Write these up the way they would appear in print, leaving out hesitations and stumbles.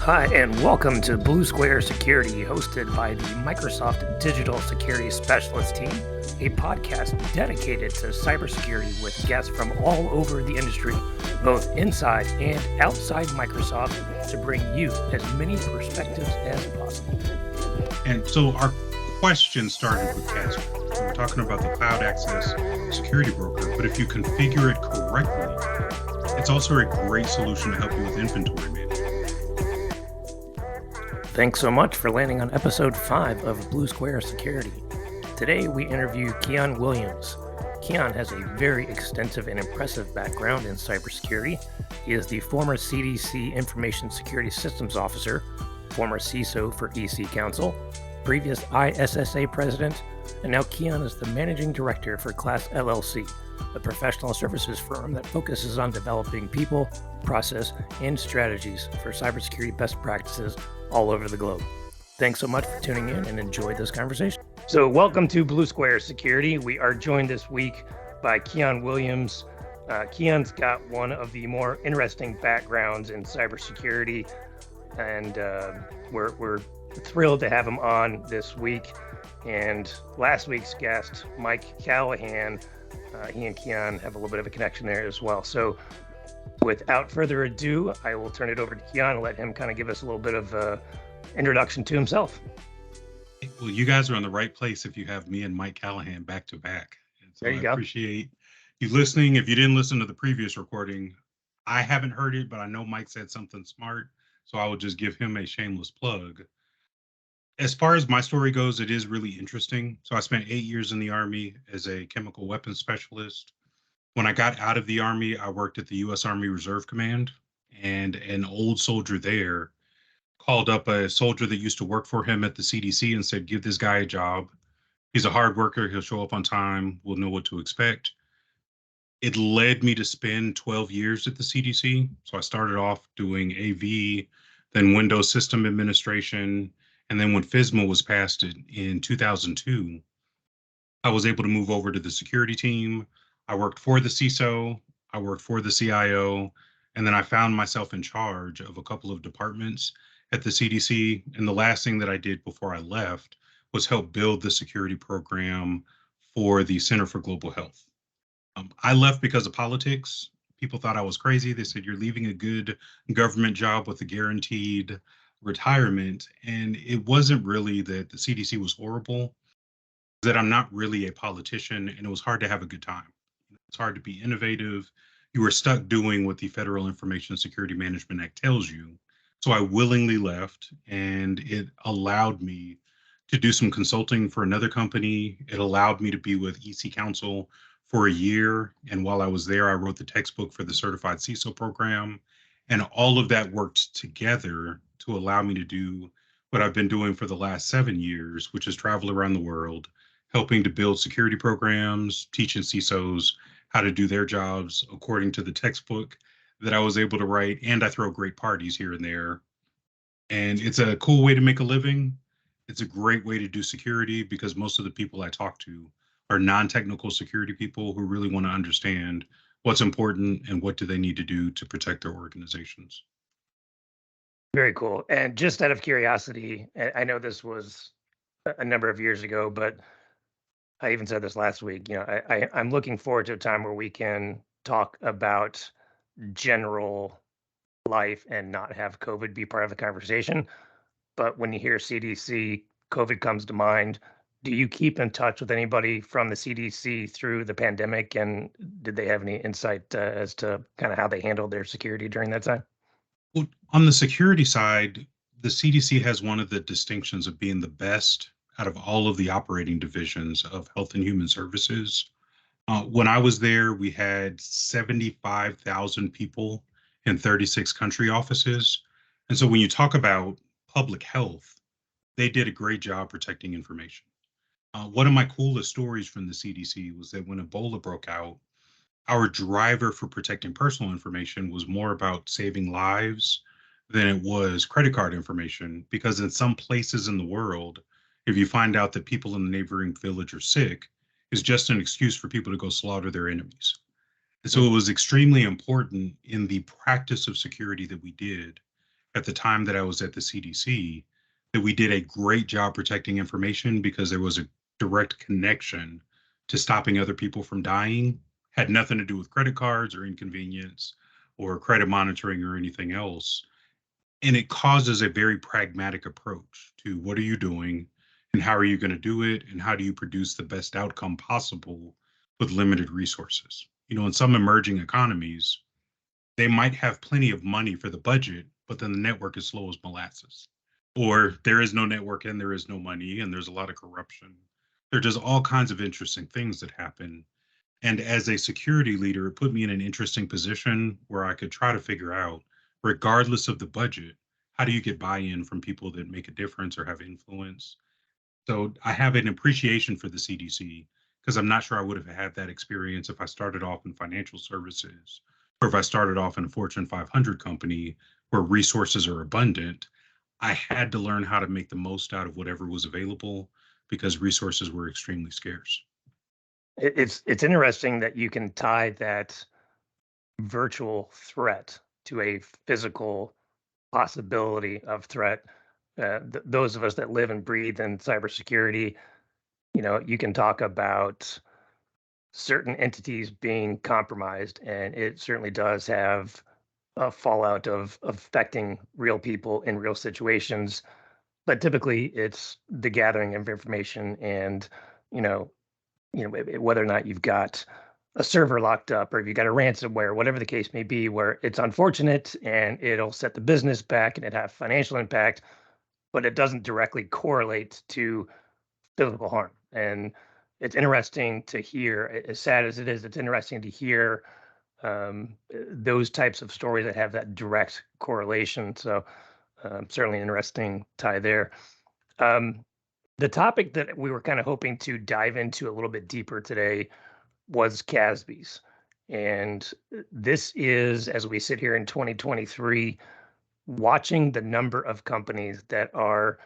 Hi, and welcome to Blue Square Security, hosted by the Microsoft Digital Security Specialist Team, a podcast dedicated to cybersecurity with guests from all over the industry, both inside and outside Microsoft, to bring you as many perspectives as possible. And so our question started with CASB. So we're talking about the cloud access security broker, but if you configure it correctly, it's also a great solution to help you with inventory management. Thanks so much for landing on episode 5 of Blue Square Security. Today we interview Keyaan Williams. Keyaan has a very extensive and impressive background in cybersecurity. He is the former CDC Information Security Systems Officer, former CISO for EC Council, previous ISSA president, and now Keyaan is the managing director for CLASS-LLC, a professional services firm that focuses on developing people, process, and strategies for cybersecurity best practices all over the globe. Thanks so much for tuning in and enjoy this conversation. So welcome to Blue Square Security. We are joined this week by Keyaan Williams. Keyaan's got one of the more interesting backgrounds in cybersecurity, and we're thrilled to have him on this week. And last week's guest, Mike Callahan, he and Keyaan have a little bit of a connection there as well. So without further ado, I will turn it over to Keyaan and let him kind of give us a little bit of introduction to himself. Well, you guys are in the right place if you have me and Mike Callahan back to back. And so There you go. I appreciate you listening. If you didn't listen to the previous recording, I haven't heard it, but I know Mike said something smart, so I will just give him a shameless plug. As far as my story goes, it is really interesting. So I spent 8 years in the Army as a chemical weapons specialist. When I got out of the Army, I worked at the U.S. Army Reserve Command, and an old soldier there called up a soldier that used to work for him at the CDC and said, give this guy a job. He's a hard worker. He'll show up on time. We'll know what to expect. It led me to spend 12 years at the CDC. So I started off doing AV, then Windows System Administration. And then when FISMA was passed in 2002, I was able to move over to the security team. I worked for the CISO, I worked for the CIO, and then I found myself in charge of a couple of departments at the CDC. And the last thing that I did before I left was help build the security program for the Center for Global Health. I left because of politics. People thought I was crazy. They said, you're leaving a good government job with a guaranteed retirement. And it wasn't really that the CDC was horrible, that I'm not really a politician, and it was hard to have a good time. It's hard to be innovative. You were stuck doing what the Federal Information Security Management Act tells you. So I willingly left, and it allowed me to do some consulting for another company. It allowed me to be with EC Council for a year. And while I was there, I wrote the textbook for the Certified CISO program. And all of that worked together to allow me to do what I've been doing for the last 7 years, which is travel around the world, helping to build security programs, teaching CISOs how to do their jobs according to the textbook that I was able to write. And I throw great parties here and there. And it's a cool way to make a living. It's a great way to do security because most of the people I talk to are non-technical security people who really want to understand what's important and what do they need to do to protect their organizations. Very cool. And just out of curiosity, I know this was a number of years ago, but I even said this last week, I'm looking forward to a time where we can talk about general life and not have COVID be part of the conversation. But when you hear CDC, COVID comes to mind. Do you keep in touch with anybody from the CDC through the pandemic? And did they have any insight as to kind of how they handled their security during that time? Well, on the security side, the CDC has one of the distinctions of being the best out of all of the operating divisions of Health and Human Services. When I was there, we had 75,000 people in 36 country offices. And so when you talk about public health, they did a great job protecting information. One of my coolest stories from the CDC was that when Ebola broke out, our driver for protecting personal information was more about saving lives than it was credit card information, because in some places in the world, if you find out that people in the neighboring village are sick, is just an excuse for people to go slaughter their enemies. And so it was extremely important in the practice of security that we did at the time that I was at the CDC that we did a great job protecting information because there was a direct connection to stopping other people from dying. Had nothing to do with credit cards or inconvenience or credit monitoring or anything else. And it causes a very pragmatic approach to what are you doing and how are you going to do it and how do you produce the best outcome possible with limited resources. In some emerging economies, they might have plenty of money for the budget, but then the network is slow as molasses. Or there is no network and there is no money and there's a lot of corruption. There are just all kinds of interesting things that happen. And as a security leader, it put me in an interesting position where I could try to figure out, regardless of the budget, how do you get buy-in from people that make a difference or have influence? So I have an appreciation for the CDC because I'm not sure I would have had that experience if I started off in financial services or if I started off in a Fortune 500 company where resources are abundant. I had to learn how to make the most out of whatever was available because resources were extremely scarce. It's interesting that you can tie that virtual threat to a physical possibility of threat. Those of us that live and breathe in cybersecurity, you can talk about certain entities being compromised, and it certainly does have a fallout of affecting real people in real situations. But typically, it's the gathering of information, and whether or not you've got a server locked up or if you got a ransomware, whatever the case may be, where it's unfortunate and it'll set the business back and it have financial impact, but it doesn't directly correlate to physical harm. And it's interesting to hear, as sad as it is, it's interesting to hear those types of stories that have that direct correlation. So certainly an interesting tie there. The topic that we were kind of hoping to dive into a little bit deeper today was CASBs. And this is, as we sit here in 2023, watching the number of companies that are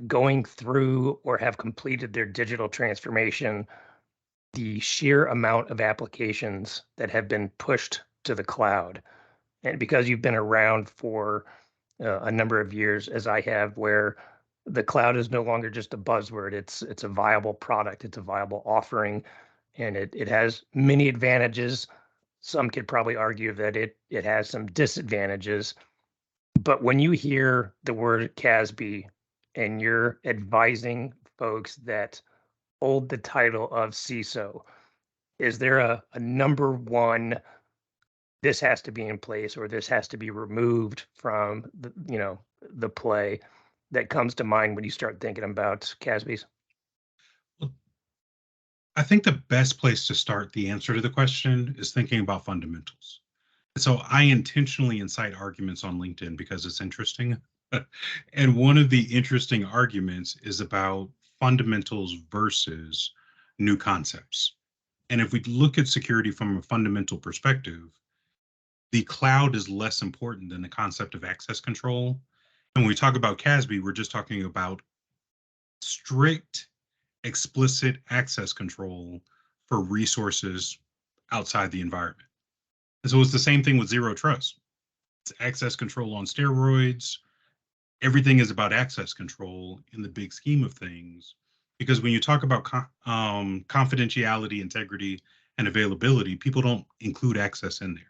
going through or have completed their digital transformation, the sheer amount of applications that have been pushed to the cloud. And because you've been around for a number of years, as I have, where the cloud is no longer just a buzzword, it's a viable product, it's a viable offering, and it has many advantages. Some could probably argue that it has some disadvantages. But when you hear the word CASB and you're advising folks that hold the title of CISO, is there a number one, this has to be in place or this has to be removed from the play that comes to mind when you start thinking about CASBs? Well, I think the best place to start the answer to the question is thinking about fundamentals. So I intentionally incite arguments on LinkedIn because it's interesting. And one of the interesting arguments is about fundamentals versus new concepts. And if we look at security from a fundamental perspective, the cloud is less important than the concept of access control. And when we talk about CASB, we're just talking about strict, explicit access control for resources outside the environment. And so it's the same thing with zero trust. It's access control on steroids. Everything is about access control in the big scheme of things. Because when you talk about confidentiality, integrity, and availability, people don't include access in there.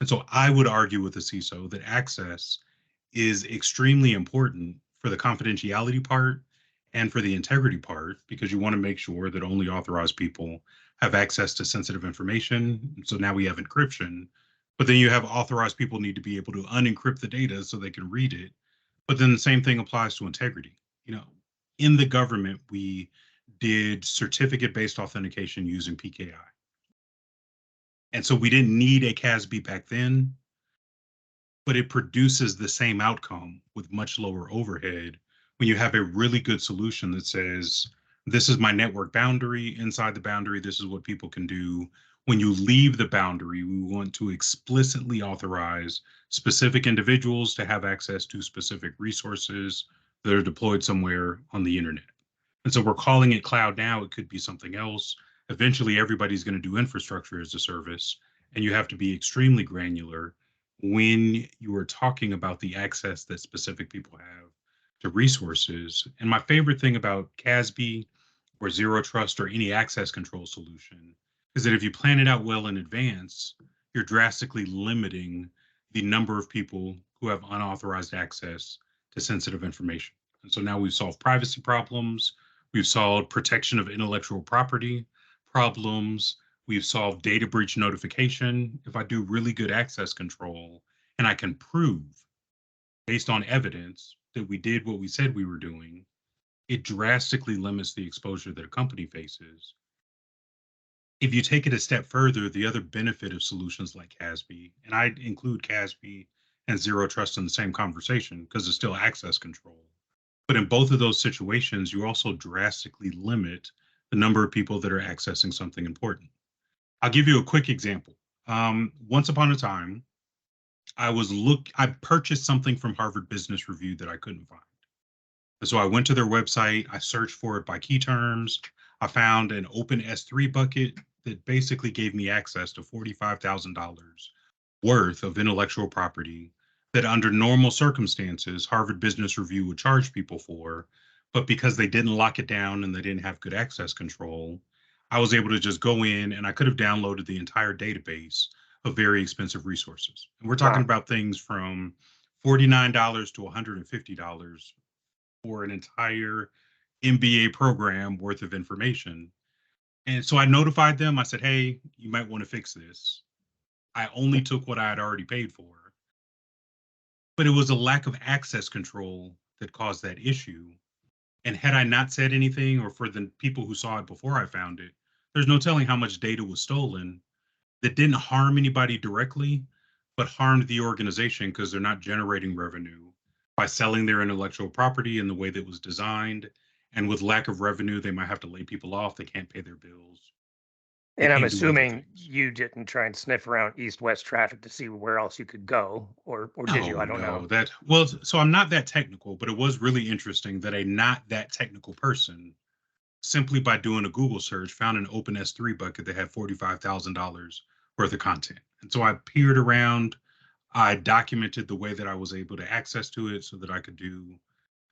And so I would argue with the CISO that access is extremely important for the confidentiality part and for the integrity part, because you want to make sure that only authorized people have access to sensitive information. So now we have encryption, but then you have authorized people need to be able to unencrypt the data so they can read it. But then the same thing applies to integrity. In the government, we did certificate-based authentication using PKI. And so we didn't need a CASB back then, but it produces the same outcome with much lower overhead when you have a really good solution that says, this is my network boundary. Inside the boundary, this is what people can do. When you leave the boundary, we want to explicitly authorize specific individuals to have access to specific resources that are deployed somewhere on the internet. And so we're calling it cloud now. It could be something else. Eventually, everybody's going to do infrastructure as a service, and you have to be extremely granular when you are talking about the access that specific people have to resources. And my favorite thing about CASB or zero trust or any access control solution is that if you plan it out well in advance, you're drastically limiting the number of people who have unauthorized access to sensitive information. And so now we've solved privacy problems, we've solved protection of intellectual property problems, we've solved data breach notification. If I do really good access control and I can prove based on evidence that we did what we said we were doing, it drastically limits the exposure that a company faces. If you take it a step further, the other benefit of solutions like CASB, and I include CASB and zero trust in the same conversation because it's still access control. But in both of those situations, you also drastically limit the number of people that are accessing something important. I'll give you a quick example. Once upon a time, I purchased something from Harvard Business Review that I couldn't find. And so I went to their website, I searched for it by key terms. I found an open S3 bucket that basically gave me access to $45,000 worth of intellectual property that under normal circumstances, Harvard Business Review would charge people for. But because they didn't lock it down and they didn't have good access control, I was able to just go in and I could have downloaded the entire database of very expensive resources. And we're talking about things from $49 to $150 for an entire MBA program worth of information. And so I notified them. I said, hey, you might want to fix this. I only took what I had already paid for. But it was a lack of access control that caused that issue. And had I not said anything, or for the people who saw it before I found it, there's no telling how much data was stolen that didn't harm anybody directly, but harmed the organization because they're not generating revenue by selling their intellectual property in the way that was designed. And with lack of revenue, they might have to lay people off. They can't pay their bills. They And I'm can't do other assuming things. you didn't try and sniff around east-west traffic to see where else you could go, or did you? I don't know. So I'm not that technical, but it was really interesting that a not that technical person, simply by doing a Google search, found an open S3 bucket that had $45,000 worth of content. And so I peered around, I documented the way that I was able to access to it so that I could do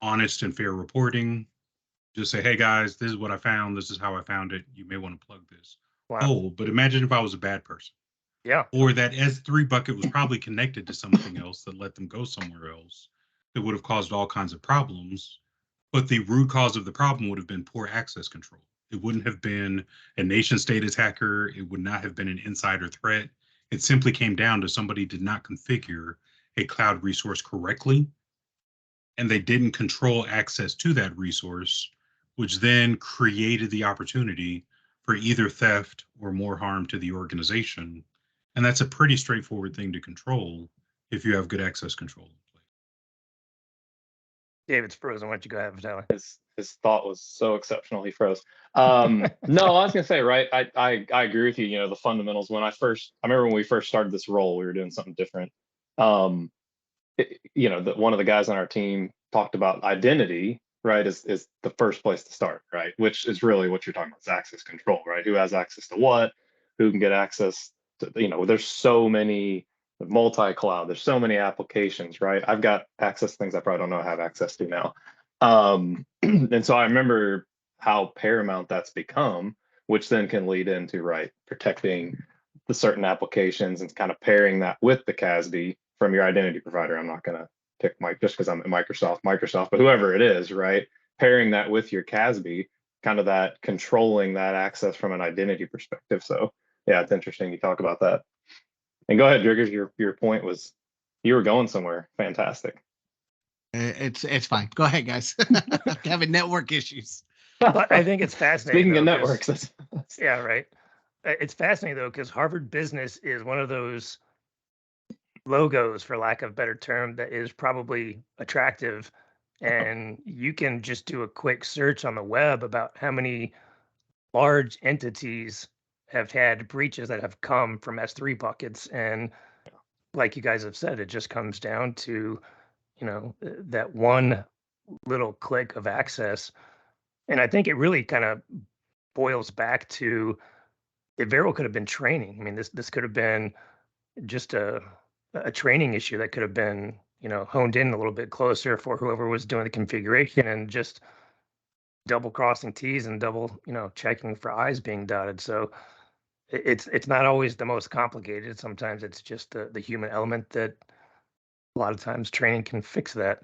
honest and fair reporting. Just say, hey guys, this is what I found. This is how I found it. You may want to plug this. Wow. Oh, but imagine if I was a bad person. Yeah. Or that S3 bucket was probably connected to something else that let them go somewhere else that would have caused all kinds of problems. But the root cause of the problem would have been poor access control. It wouldn't have been a nation state attacker. It would not have been an insider threat. It simply came down to somebody did not configure a cloud resource correctly, and they didn't control access to that resource, which then created the opportunity for either theft or more harm to the organization. And that's a pretty straightforward thing to control if you have good access control in place. David's frozen. Why don't you go ahead, Vitaly? His thought was so exceptional he froze. No, I was gonna say, right. I agree with you. You know, the fundamentals. I remember when we first started this role, we were doing something different. One of the guys on our team talked about identity, right, is the first place to start, right? Which is really what you're talking about, is access control, right? Who has access to what? Who can get access to, there's so many multi-cloud, there's so many applications, right? I've got access to things I probably don't know I have access to now. And so I remember how paramount that's become, which then can lead into, right, protecting the certain applications and kind of pairing that with the CASB from your identity provider. I'm not going to pick Mike just because I'm at Microsoft, but whoever it is, right? Pairing that with your CASB, kind of that controlling that access from an identity perspective. So yeah, it's interesting you talk about that. And go ahead, Driggers, your point was you were going somewhere. Fantastic. It's fine. Go ahead, guys. Having network issues. But I think it's fascinating. Speaking of networks, yeah, right. It's fascinating though, because Harvard Business is one of those logos, for lack of a better term, that is probably attractive. And you can just do a quick search on the web about how many large entities have had breaches that have come from S3 buckets. And like you guys have said, it just comes down to, that one little click of access. And I think it really kind of boils back to, it very well could have been training. I mean, this could have been just a a training issue that could have been, honed in a little bit closer for whoever was doing the configuration, and just double crossing T's and double, checking for I's being dotted. So it's not always the most complicated. Sometimes it's just the human element that a lot of times training can fix that.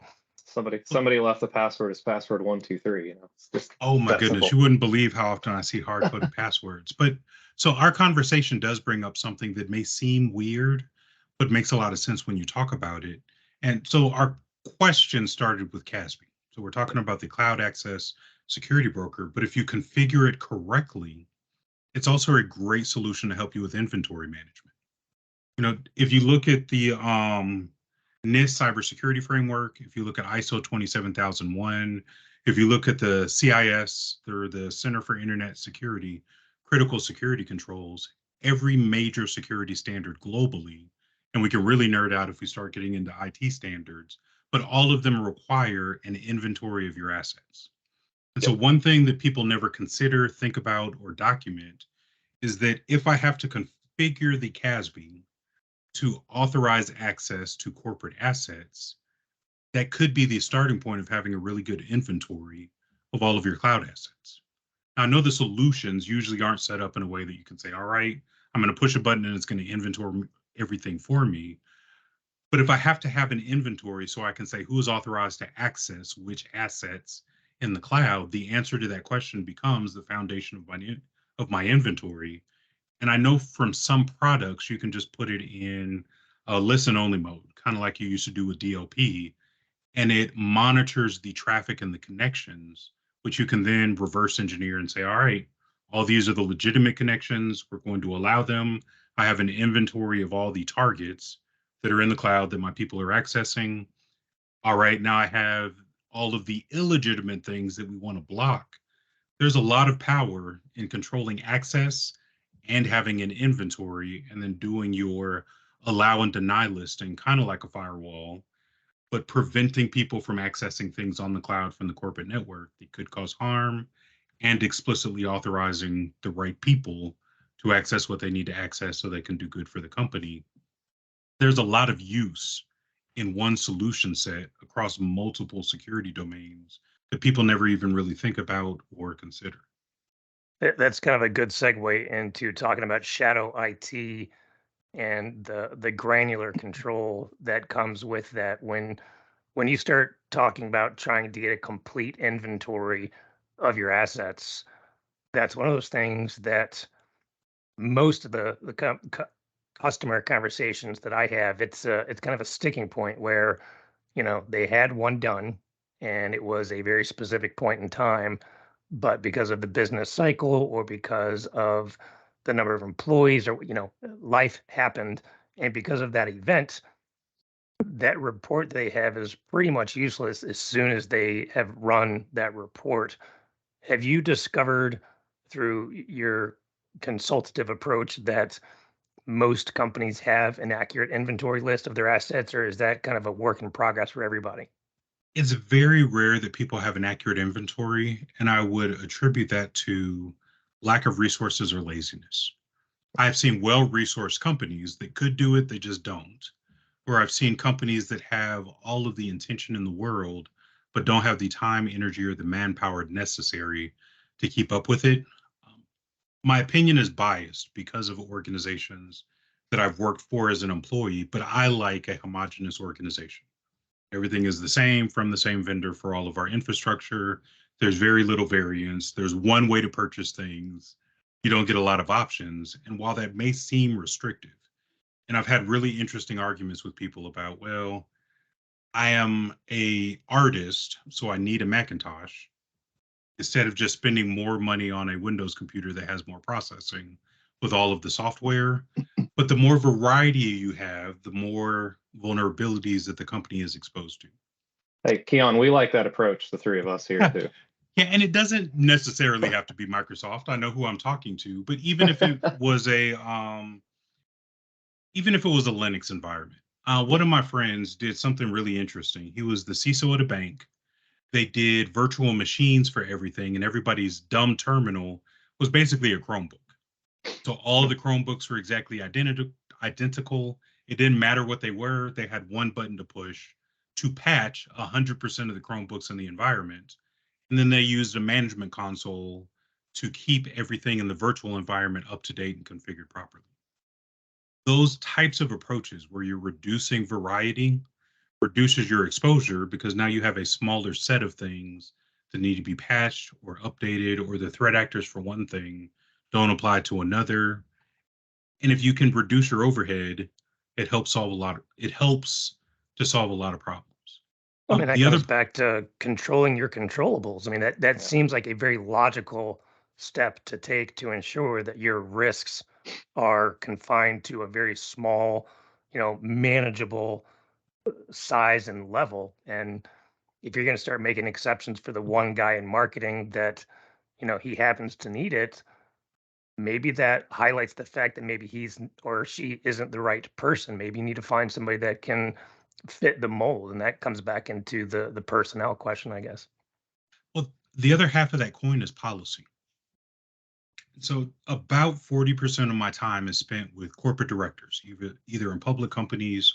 Somebody left the password as password 123. It's just Oh my goodness, simple. you wouldn't believe how often I see hard-coded passwords. But so our conversation does bring up something that may seem weird, but makes a lot of sense when you talk about it. And so our question started with CASB. So we're talking about the cloud access security broker, but if you configure it correctly, it's also a great solution to help you with inventory management. If you look at the NIST cybersecurity framework, if you look at ISO 27001, if you look at the CIS, the Center for Internet Security, critical security controls, every major security standard globally, and we can really nerd out if we start getting into IT standards, but all of them require an inventory of your assets. And so one thing that people never consider, think about, or document is that if I have to configure the CASB to authorize access to corporate assets, that could be the starting point of having a really good inventory of all of your cloud assets. Now, I know the solutions usually aren't set up in a way that you can say, all right, I'm going to push a button and it's going to inventory everything for me. But if I have to have an inventory so I can say who is authorized to access which assets in the cloud, the answer to that question becomes the foundation of my inventory. And I know from some products, you can just put it in a listen only mode, kind of like you used to do with DLP, and it monitors the traffic and the connections, which you can then reverse engineer and say, all right, all these are the legitimate connections. We're going to allow them. I have an inventory of all the targets that are in the cloud that my people are accessing. All right, now I have all of the illegitimate things that we want to block. There's a lot of power in controlling access and having an inventory, and then doing your allow and deny listing, kind of like a firewall, but preventing people from accessing things on the cloud from the corporate network that could cause harm, and explicitly authorizing the right people to access what they need to access so they can do good for the company. There's a lot of use in one solution set across multiple security domains that people never even really think about or consider. That's kind of a good segue into talking about shadow IT and the granular control that comes with that. When you start talking about trying to get a complete inventory of your assets, that's one of those things that most of the customer conversations that I have, it's kind of a sticking point where, they had one done and it was a very specific point in time, but because of the business cycle or because of the number of employees, or life happened, and because of that event, that report they have is pretty much useless as soon as they have run that report. Have you discovered through your consultative approach that most companies have an accurate inventory list of their assets, or is that kind of a work in progress for everybody? It's very rare that people have an accurate inventory, and I would attribute that to lack of resources or laziness. I've seen well-resourced companies that could do it, they just don't. Or I've seen companies that have all of the intention in the world, but don't have the time, energy, or the manpower necessary to keep up with it. My opinion is biased because of organizations that I've worked for as an employee, but I like a homogeneous organization. Everything is the same from the same vendor for all of our infrastructure. There's very little variance. There's one way to purchase things. You don't get a lot of options. And while that may seem restrictive, and I've had really interesting arguments with people about, well, I am a artist, so I need a Macintosh, instead of just spending more money on a Windows computer that has more processing with all of the software. But the more variety you have, the more vulnerabilities that the company is exposed to. Hey, Keyaan, we like that approach, the three of us here too. Yeah, and it doesn't necessarily have to be Microsoft. I know who I'm talking to, but even if it was a Linux environment, one of my friends did something really interesting. He was the CISO at a bank. They did virtual machines for everything, and everybody's dumb terminal was basically a Chromebook. So all of the Chromebooks were exactly identical. It didn't matter what they were. They had one button to push to patch 100% of the Chromebooks in the environment. And then they used a management console to keep everything in the virtual environment up to date and configured properly. Those types of approaches where you're reducing variety reduces your exposure because now you have a smaller set of things that need to be patched or updated, or the threat actors for one thing don't apply to another. And if you can reduce your overhead, it helps solve a lot. It helps to solve a lot of problems. I mean, that The other comes back to controlling your controllables. I mean, that seems like a very logical step to take to ensure that your risks are confined to a very small, manageable size and level. And if you're going to start making exceptions for the one guy in marketing that, he happens to need it, maybe that highlights the fact that maybe he's or she isn't the right person. Maybe you need to find somebody that can fit the mold, and that comes back into the personnel question, I guess. well, the other half of that coin is policy. So about 40% of my time is spent with corporate directors, either in public companies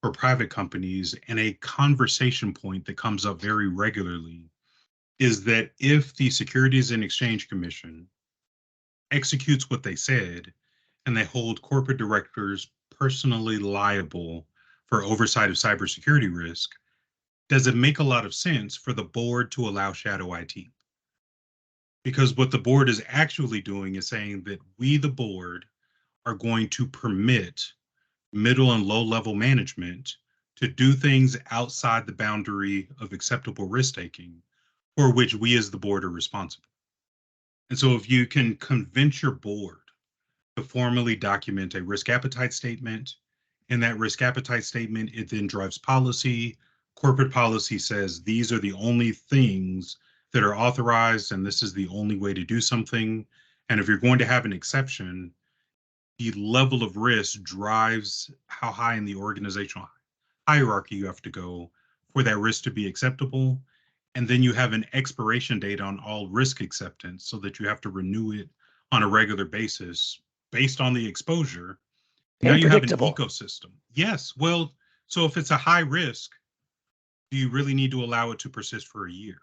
or private companies. And a conversation point that comes up very regularly is that if the Securities and Exchange Commission executes what they said and they hold corporate directors personally liable for oversight of cybersecurity risk, does it make a lot of sense for the board to allow shadow IT? Because what the board is actually doing is saying that we, the board, are going to permit middle and low level management to do things outside the boundary of acceptable risk taking for which we as the board are responsible. And so if you can convince your board to formally document a risk appetite statement, in that risk appetite statement, it then drives policy. Corporate policy says these are the only things that are authorized, and this is the only way to do something. And if you're going to have an exception, the level of risk drives how high in the organizational hierarchy you have to go for that risk to be acceptable. And then you have an expiration date on all risk acceptance so that you have to renew it on a regular basis based on the exposure. Now you have an ecosystem. Yes. Well, so if it's a high risk, do you really need to allow it to persist for a year?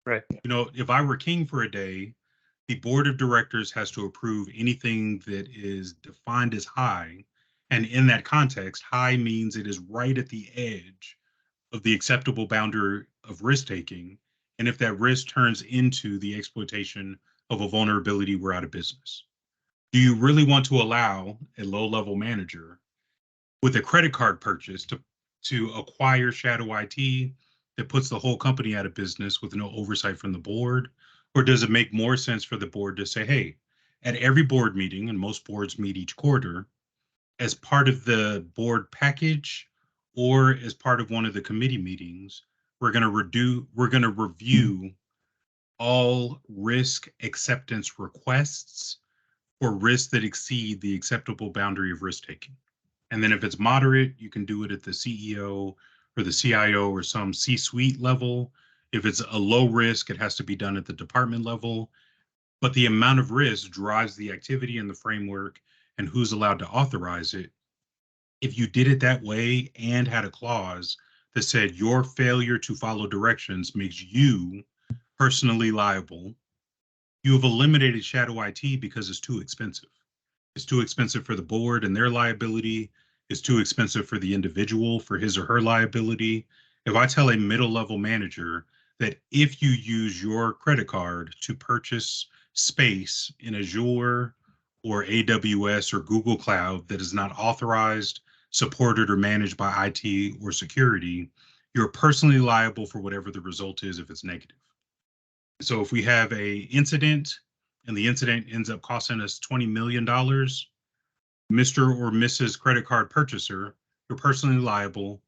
Right. If I were king for a day, the board of directors has to approve anything that is defined as high. And in that context, high means it is right at the edge of the acceptable boundary of risk taking. And if that risk turns into the exploitation of a vulnerability, we're out of business. Do you really want to allow a low level manager with a credit card purchase to acquire shadow IT that puts the whole company out of business with no oversight from the board? Or does it make more sense for the board to say, hey, at every board meeting, and most boards meet each quarter, as part of the board package or as part of one of the committee meetings, we're going to review all risk acceptance requests for risks that exceed the acceptable boundary of risk taking. And then if it's moderate, you can do it at the CEO or the CIO or some C-suite level. If it's a low risk, it has to be done at the department level. But the amount of risk drives the activity and the framework and who's allowed to authorize it. If you did it that way and had a clause that said your failure to follow directions makes you personally liable, you have eliminated shadow IT because it's too expensive. It's too expensive for the board and their liability. It's too expensive for the individual for his or her liability. If I tell a middle level manager that if you use your credit card to purchase space in Azure or AWS or Google Cloud that is not authorized, supported, or managed by IT or security, you're personally liable for whatever the result is if it's negative. So if we have a incident and the incident ends up costing us $20 million, Mr. or Mrs. credit card purchaser, you're personally liable.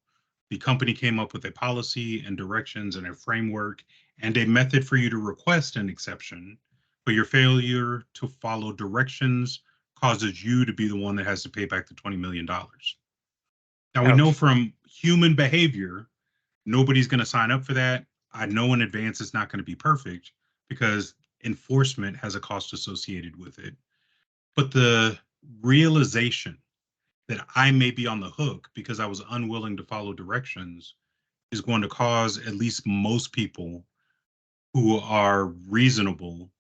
The company came up with a policy and directions and a framework and a method for you to request an exception, but your failure to follow directions causes you to be the one that has to pay back the $20 million. Now, we know from human behavior, nobody's going to sign up for that. I know in advance it's not going to be perfect because enforcement has a cost associated with it. But the realization that I may be on the hook because I was unwilling to follow directions is going to cause at least most people who are reasonable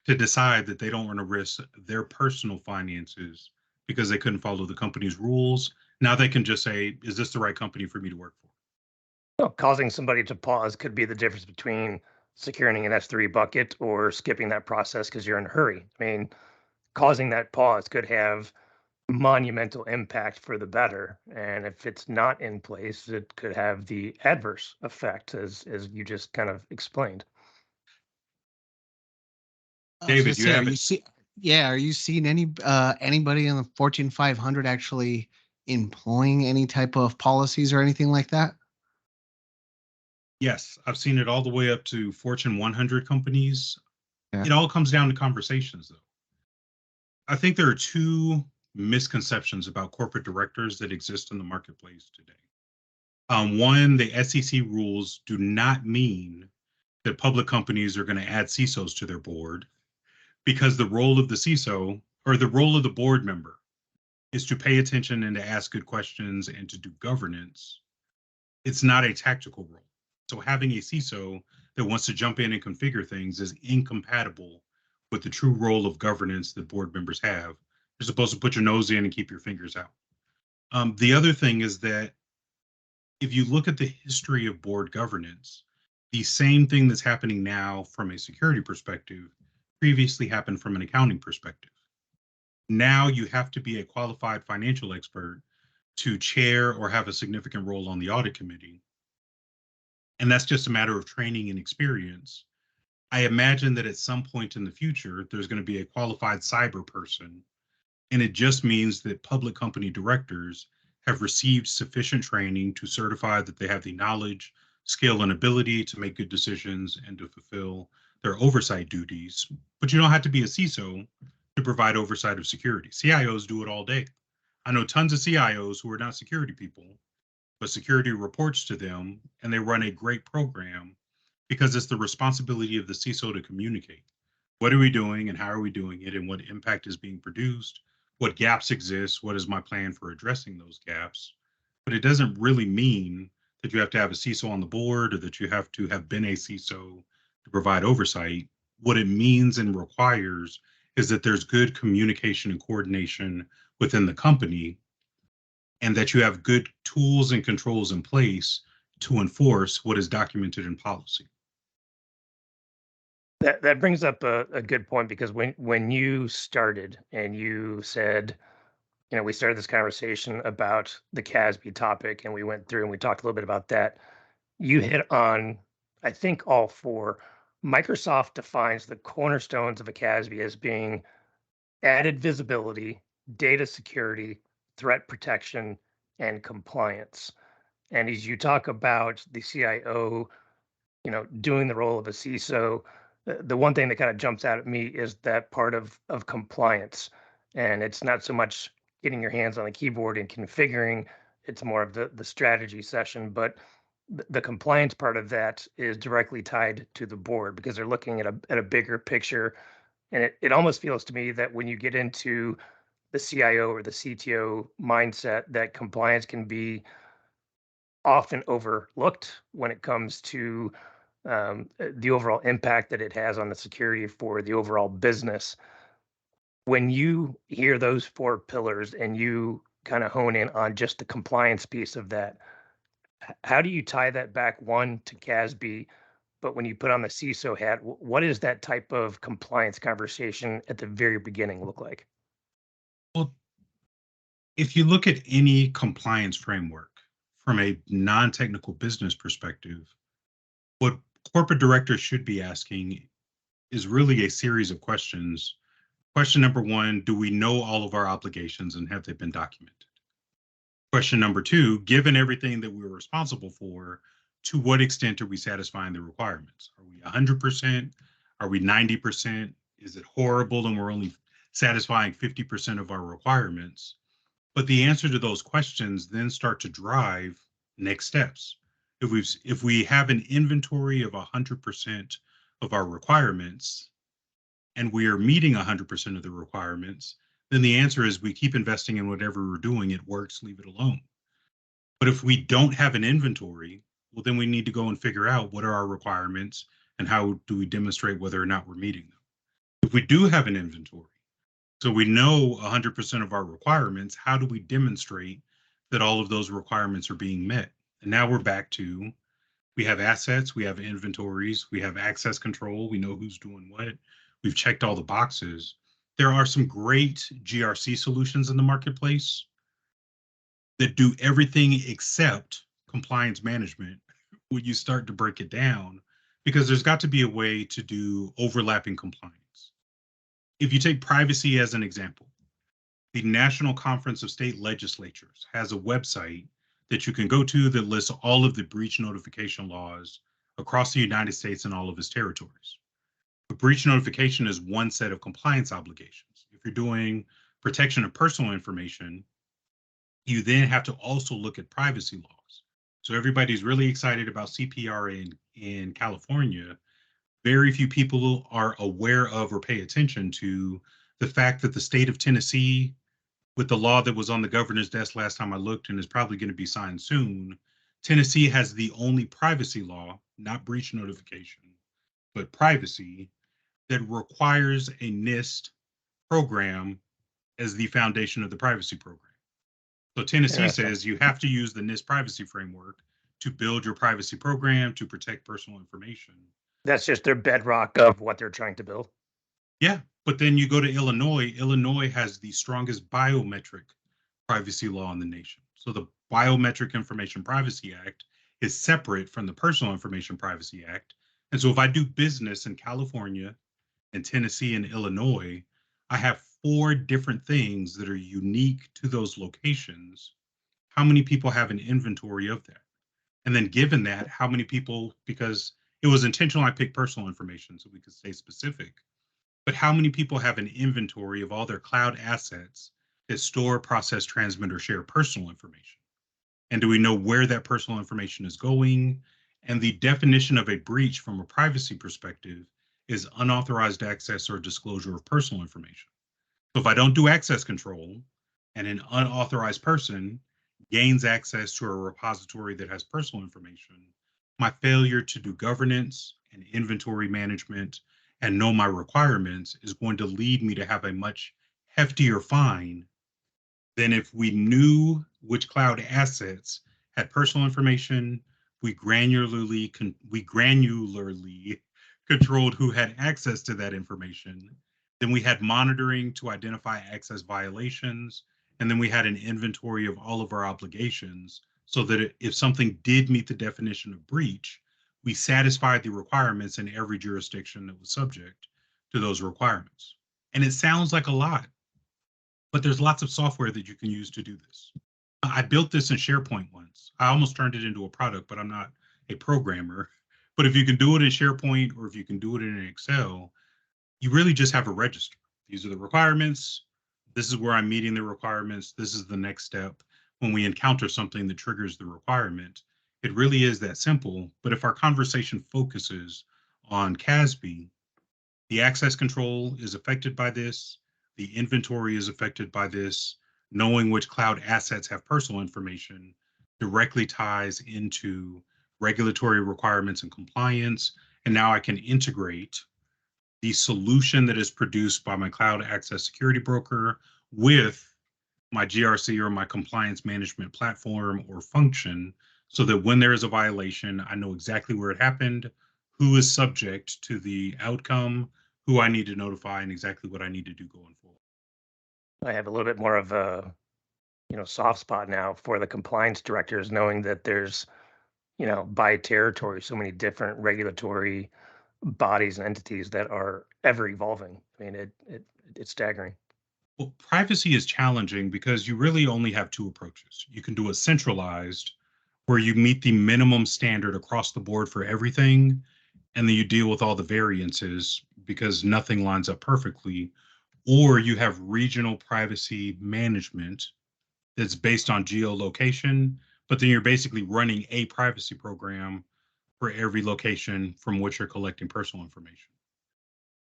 to decide that they don't want to risk their personal finances because they couldn't follow the company's rules. Now they can just say, is this the right company for me to work for? Well, causing somebody to pause could be the difference between securing an S3 bucket or skipping that process because you're in a hurry. I mean, causing that pause could have monumental impact for the better. And if it's not in place, it could have the adverse effect, as you just kind of explained. I was gonna David, you say, have it. are you seeing anybody in the Fortune 500 actually employing any type of policies or anything like that? Yes, I've seen it all the way up to Fortune 100 companies. Yeah. It all comes down to conversations, though. I think there are two misconceptions about corporate directors that exist in the marketplace today. One, the SEC rules do not mean that public companies are going to add CISOs to their board, because the role of the CISO or the role of the board member is to pay attention and to ask good questions and to do governance. It's not a tactical role. So having a CISO that wants to jump in and configure things is incompatible with the true role of governance that board members have. You're supposed to put your nose in and keep your fingers out. The other thing is that if you look at the history of board governance, the same thing that's happening now from a security perspective previously happened from an accounting perspective. Now you have to be a qualified financial expert to chair or have a significant role on the audit committee. And that's just a matter of training and experience. I imagine that at some point in the future, there's going to be a qualified cyber person. And it just means that public company directors have received sufficient training to certify that they have the knowledge, skill, and ability to make good decisions and to fulfill their oversight duties. But you don't have to be a CISO to provide oversight of security. CIOs do it all day. I know tons of CIOs who are not security people, but security reports to them and they run a great program because it's the responsibility of the CISO to communicate. What are we doing and how are we doing it and what impact is being produced? What gaps exist? What is my plan for addressing those gaps? But it doesn't really mean that you have to have a CISO on the board or that you have to have been a CISO to provide oversight. What it means and requires is that there's good communication and coordination within the company and that you have good tools and controls in place to enforce what is documented in policy. That brings up a good point, because when you started and you said, we started this conversation about the CASB topic and we went through and we talked a little bit about that. You hit on, I think, all four. Microsoft defines the cornerstones of a CASB as being added visibility, data security, threat protection, and compliance. And as you talk about the CIO, doing the role of a CISO, the one thing that kind of jumps out at me is that part of compliance. And it's not so much getting your hands on the keyboard and configuring, it's more of the strategy session. But the compliance part of that is directly tied to the board because they're looking at a bigger picture. And it almost feels to me that when you get into the CIO or the CTO mindset, that compliance can be often overlooked when it comes to the overall impact that it has on the security for the overall business. When you hear those four pillars and you kind of hone in on just the compliance piece of that, how do you tie that back, one, to CASB, but when you put on the CISO hat, what does that type of compliance conversation at the very beginning look like? Well, if you look at any compliance framework from a non-technical business perspective, what corporate directors should be asking is really a series of questions. Question number one, do we know all of our obligations and have they been documented? Question number two, given everything that we're responsible for, to what extent are we satisfying the requirements? Are we 100%? Are we 90%? Is it horrible and we're only satisfying 50% of our requirements? But the answer to those questions then start to drive next steps. If we have an inventory of 100% of our requirements and we are meeting 100% of the requirements, then the answer is we keep investing in whatever we're doing. It works, leave it alone. But if we don't have an inventory, well, then we need to go and figure out what are our requirements and how do we demonstrate whether or not we're meeting them. If we do have an inventory, so we know 100% of our requirements, how do we demonstrate that all of those requirements are being met? And now we're back to, we have assets, we have inventories, we have access control, we know who's doing what, we've checked all the boxes. There are some great GRC solutions in the marketplace that do everything except compliance management when you start to break it down, because there's got to be a way to do overlapping compliance. If you take privacy as an example, the National Conference of State Legislatures has a website that you can go to that lists all of the breach notification laws across the United States and all of its territories. A breach notification is one set of compliance obligations. If you're doing protection of personal information, you then have to also look at privacy laws. So everybody's really excited about CPRA in California. Very few people are aware of or pay attention to the fact that the state of Tennessee, with the law that was on the governor's desk last time I looked and is probably going to be signed soon, Tennessee has the only privacy law, not breach notification, but privacy, that requires a NIST program as the foundation of the privacy program. So Tennessee says you have to use the NIST privacy framework to build your privacy program to protect personal information. That's just their bedrock of what they're trying to build. Yeah, but then you go to Illinois. Illinois has the strongest biometric privacy law in the nation. So the Biometric Information Privacy Act is separate from the Personal Information Privacy Act. And so if I do business in California and Tennessee and Illinois, I have 4 different things that are unique to those locations. How many people have an inventory of that? And then given that, how many people, because it was intentional, I picked personal information so we could stay specific, but how many people have an inventory of all their cloud assets that store, process, transmit, or share personal information? And do we know where that personal information is going? And the definition of a breach from a privacy perspective is unauthorized access or disclosure of personal information. So if I don't do access control and an unauthorized person gains access to a repository that has personal information, my failure to do governance and inventory management and know my requirements is going to lead me to have a much heftier fine than if we knew which cloud assets had personal information, we granularly controlled who had access to that information, then we had monitoring to identify access violations, and then we had an inventory of all of our obligations so that if something did meet the definition of breach, we satisfied the requirements in every jurisdiction that was subject to those requirements. And it sounds like a lot, but there's lots of software that you can use to do this. I built this in SharePoint once. I almost turned it into a product, but I'm not a programmer. But if you can do it in SharePoint or if you can do it in Excel, you really just have a register. These are the requirements. This is where I'm meeting the requirements. This is the next step. When we encounter something that triggers the requirement, it really is that simple. But if our conversation focuses on CASB, the access control is affected by this. The inventory is affected by this. Knowing which cloud assets have personal information directly ties into regulatory requirements and compliance. And now I can integrate the solution that is produced by my cloud access security broker with my GRC or my compliance management platform or function, so that when there is a violation, I know exactly where it happened, who is subject to the outcome, who I need to notify, and exactly what I need to do going forward. I have a little bit more of a, soft spot now for the compliance directors, knowing that there's, by territory, so many different regulatory bodies and entities that are ever evolving. I mean, it's staggering. Well, privacy is challenging because you really only have 2 approaches. You can do a centralized, where you meet the minimum standard across the board for everything, and then you deal with all the variances because nothing lines up perfectly. Or you have regional privacy management that's based on geolocation, but then you're basically running a privacy program for every location from which you're collecting personal information.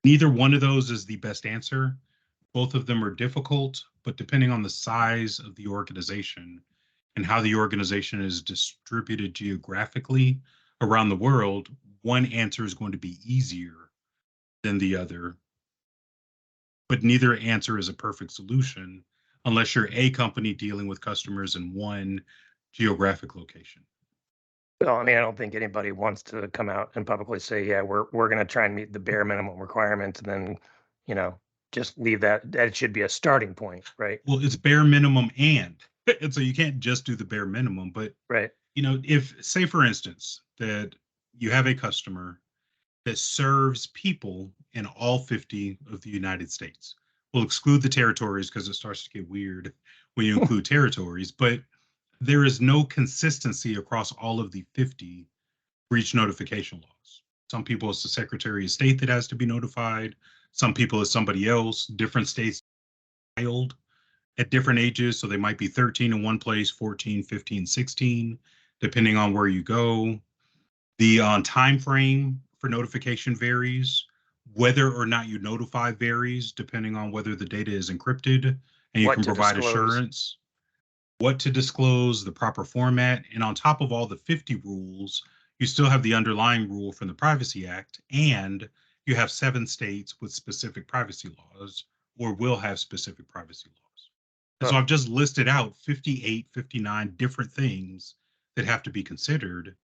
Neither one of those is the best answer. Both of them are difficult, but depending on the size of the organization and how the organization is distributed geographically around the world, one answer is going to be easier than the other, but neither answer is a perfect solution unless you're a company dealing with customers in one geographic location. Well, I mean, I don't think anybody wants to come out and publicly say, yeah, we're going to try and meet the bare minimum requirements, and then, you know, just leave that. That should be a starting point, right? Well, it's bare minimum and so you can't just do the bare minimum, but Right. if, say, for instance, that you have a customer that serves people in all 50 of the United States. We'll exclude the territories because it starts to get weird when you include territories, but there is no consistency across all of the 50 breach notification laws. Some people, it's the Secretary of State that has to be notified. Some people, it's somebody else. Different states filed at different ages. So they might be 13 in one place, 14, 15, 16, depending on where you go. The time frame for notification varies. Whether or not you notify varies depending on whether the data is encrypted and you What can to provide disclose. assurance, what to disclose, the proper format. And on top of all the 50 rules, you still have the underlying rule from the Privacy Act, and you have 7 states with specific privacy laws or will have specific privacy laws. And so Oh, I've just listed out 58, 59 different things that have to be considered.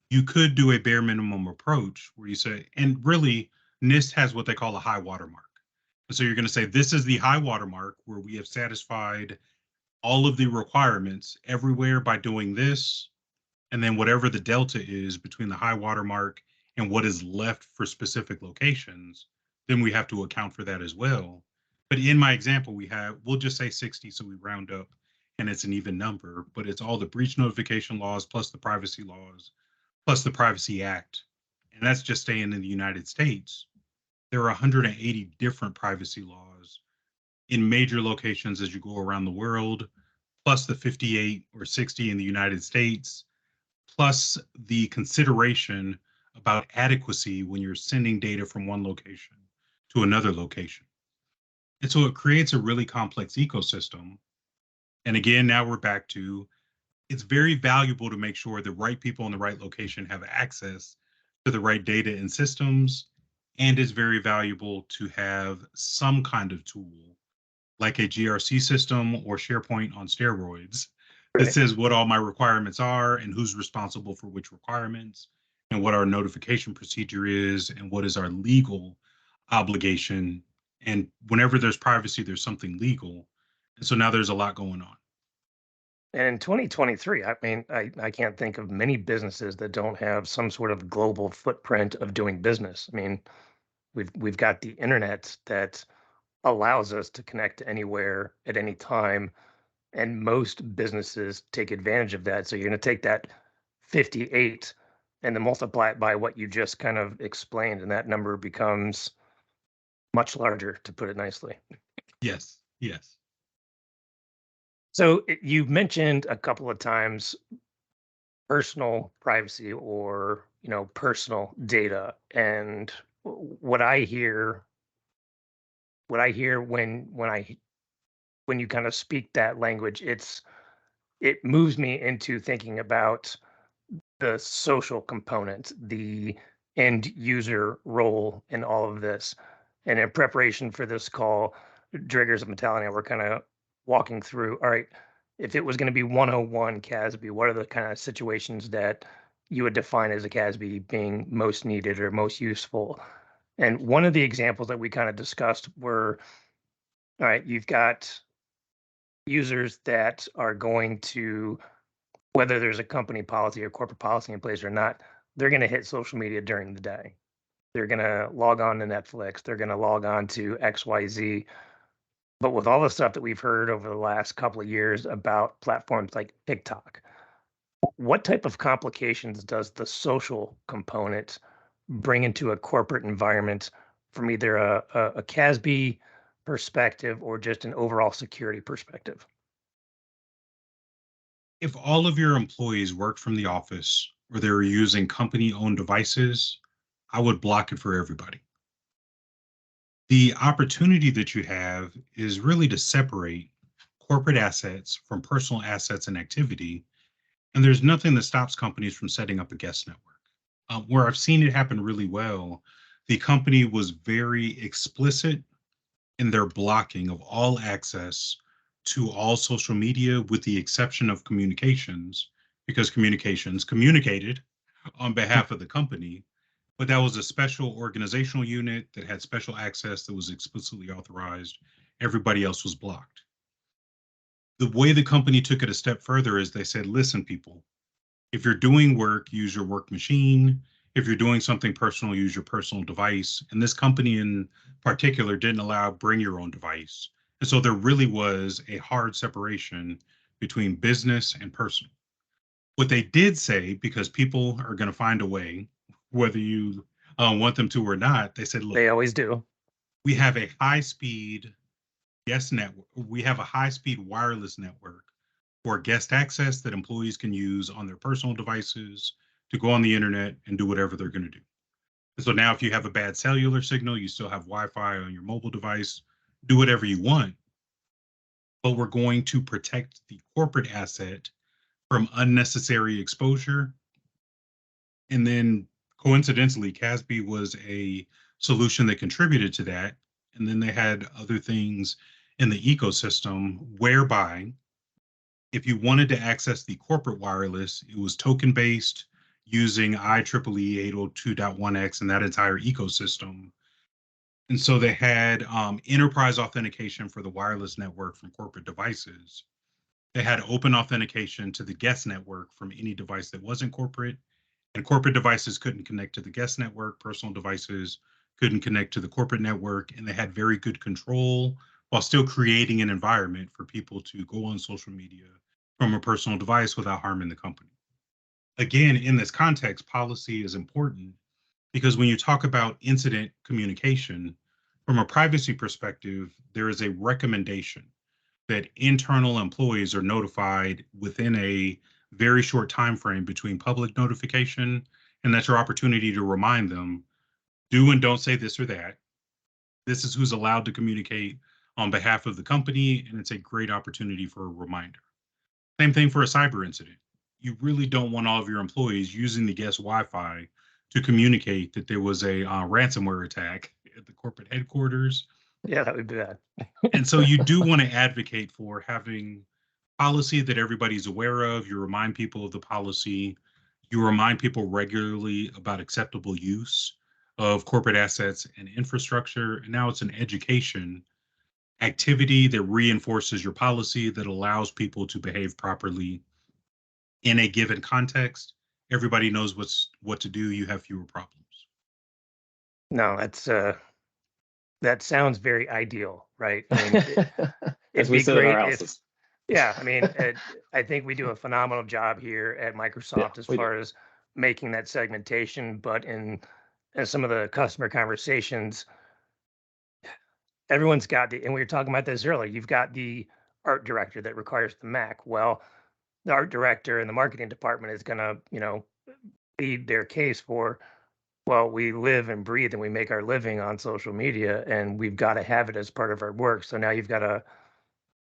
You could do a bare minimum approach where you say, and really, NIST has what they call a high water mark. And so you're going to say, this is the high water mark where we have satisfied all of the requirements everywhere by doing this. And then whatever the delta is between the high water mark and what is left for specific locations, then we have to account for that as well. But in my example, we'll just say 60, so we round up and it's an even number, but it's all the breach notification laws plus the privacy laws plus the Privacy Act. And that's just staying in the United States. There are 180 different privacy laws in major locations as you go around the world, plus the 58 or 60 in the United States, plus the consideration about adequacy when you're sending data from one location to another location. And so it creates a really complex ecosystem. And again, now we're back to, it's very valuable to make sure the right people in the right location have access to the right data and systems. And it's very valuable to have some kind of tool like a GRC system or SharePoint on steroids that right. says what all my requirements are and who's responsible for which requirements and what our notification procedure is and what is our legal obligation. And whenever there's privacy, there's something legal. And so now there's a lot going on. And in 2023, I mean, I can't think of many businesses that don't have some sort of global footprint of doing business. I mean, we've got the internet that allows us to connect to anywhere at any time, and most businesses take advantage of that. So you're going to take that 58 and then multiply it by what you just kind of explained, and that number becomes much larger, to put it nicely. Yes, yes. So you've mentioned a couple of times personal privacy or, personal data. And what I hear, when you kind of speak that language, it moves me into thinking about the social component, the end user role in all of this. And in preparation for this call, Driggers and Metallica were kind of walking through, all right, if it was going to be 101 CASB, what are the kind of situations that you would define as a CASB being most needed or most useful? And one of the examples that we kind of discussed were, all right, you've got users that are going to, whether there's a company policy or corporate policy in place or not, they're going to hit social media during the day. They're going to log on to Netflix. They're going to log on to XYZ. But with all the stuff that we've heard over the last couple of years about platforms like TikTok, what type of complications does the social component bring into a corporate environment from either a CASB perspective or just an overall security perspective? If all of your employees work from the office or they're using company-owned devices, I would block it for everybody. The opportunity that you have is really to separate corporate assets from personal assets and activity. And there's nothing that stops companies from setting up a guest network. Where I've seen it happen really well, the company was very explicit in their blocking of all access to all social media, with the exception of communications, because communications communicated on behalf of the company. But that was a special organizational unit that had special access that was explicitly authorized. Everybody else was blocked. The way the company took it a step further is they said, listen, people, if you're doing work, use your work machine. If you're doing something personal, use your personal device. And this company in particular didn't allow bring your own device. And so there really was a hard separation between business and personal. What they did say, because people are going to find a way, whether you want them to or not, they said, look, They always do. we have a high speed guest network. We have a high speed wireless network for guest access that employees can use on their personal devices to go on the internet and do whatever they're going to do. So now if you have a bad cellular signal, you still have Wi-Fi on your mobile device, do whatever you want. But we're going to protect the corporate asset from unnecessary exposure. And then coincidentally, CASB was a solution that contributed to that. And then they had other things in the ecosystem whereby if you wanted to access the corporate wireless, it was token based using IEEE 802.1x and that entire ecosystem. And so they had enterprise authentication for the wireless network from corporate devices. They had open authentication to the guest network from any device that wasn't corporate. And corporate devices couldn't connect to the guest network. Personal devices couldn't connect to the corporate network. And they had very good control while still creating an environment for people to go on social media from a personal device without harming the company. Again, in this context, policy is important because when you talk about incident communication, from a privacy perspective, there is a recommendation that internal employees are notified within a very short time frame between public notification, and that's your opportunity to remind them, do and don't say this or that. This is who's allowed to communicate on behalf of the company, and it's a great opportunity for a reminder. Same thing for a cyber incident. You really don't want all of your employees using the guest Wi-Fi to communicate that there was a ransomware attack at the corporate headquarters. Yeah, that would be bad. And so you do want to advocate for having policy that everybody's aware of. You remind people of the policy. You remind people regularly about acceptable use of corporate assets and infrastructure. And now it's an education activity that reinforces your policy, that allows people to behave properly in a given context. Everybody knows what to do. You have fewer problems. No, that sounds very ideal, right? I mean, As it'd we be sit in our great if, houses. yeah, I mean, I think we do a phenomenal job here at Microsoft as we do. far as making that segmentation, but in some of the customer conversations, everyone's got and we were talking about this earlier, you've got the art director that requires the Mac. Well, the art director and the marketing department is gonna, plead their case for, well, we live and breathe and we make our living on social media and we've got to have it as part of our work. So now you've got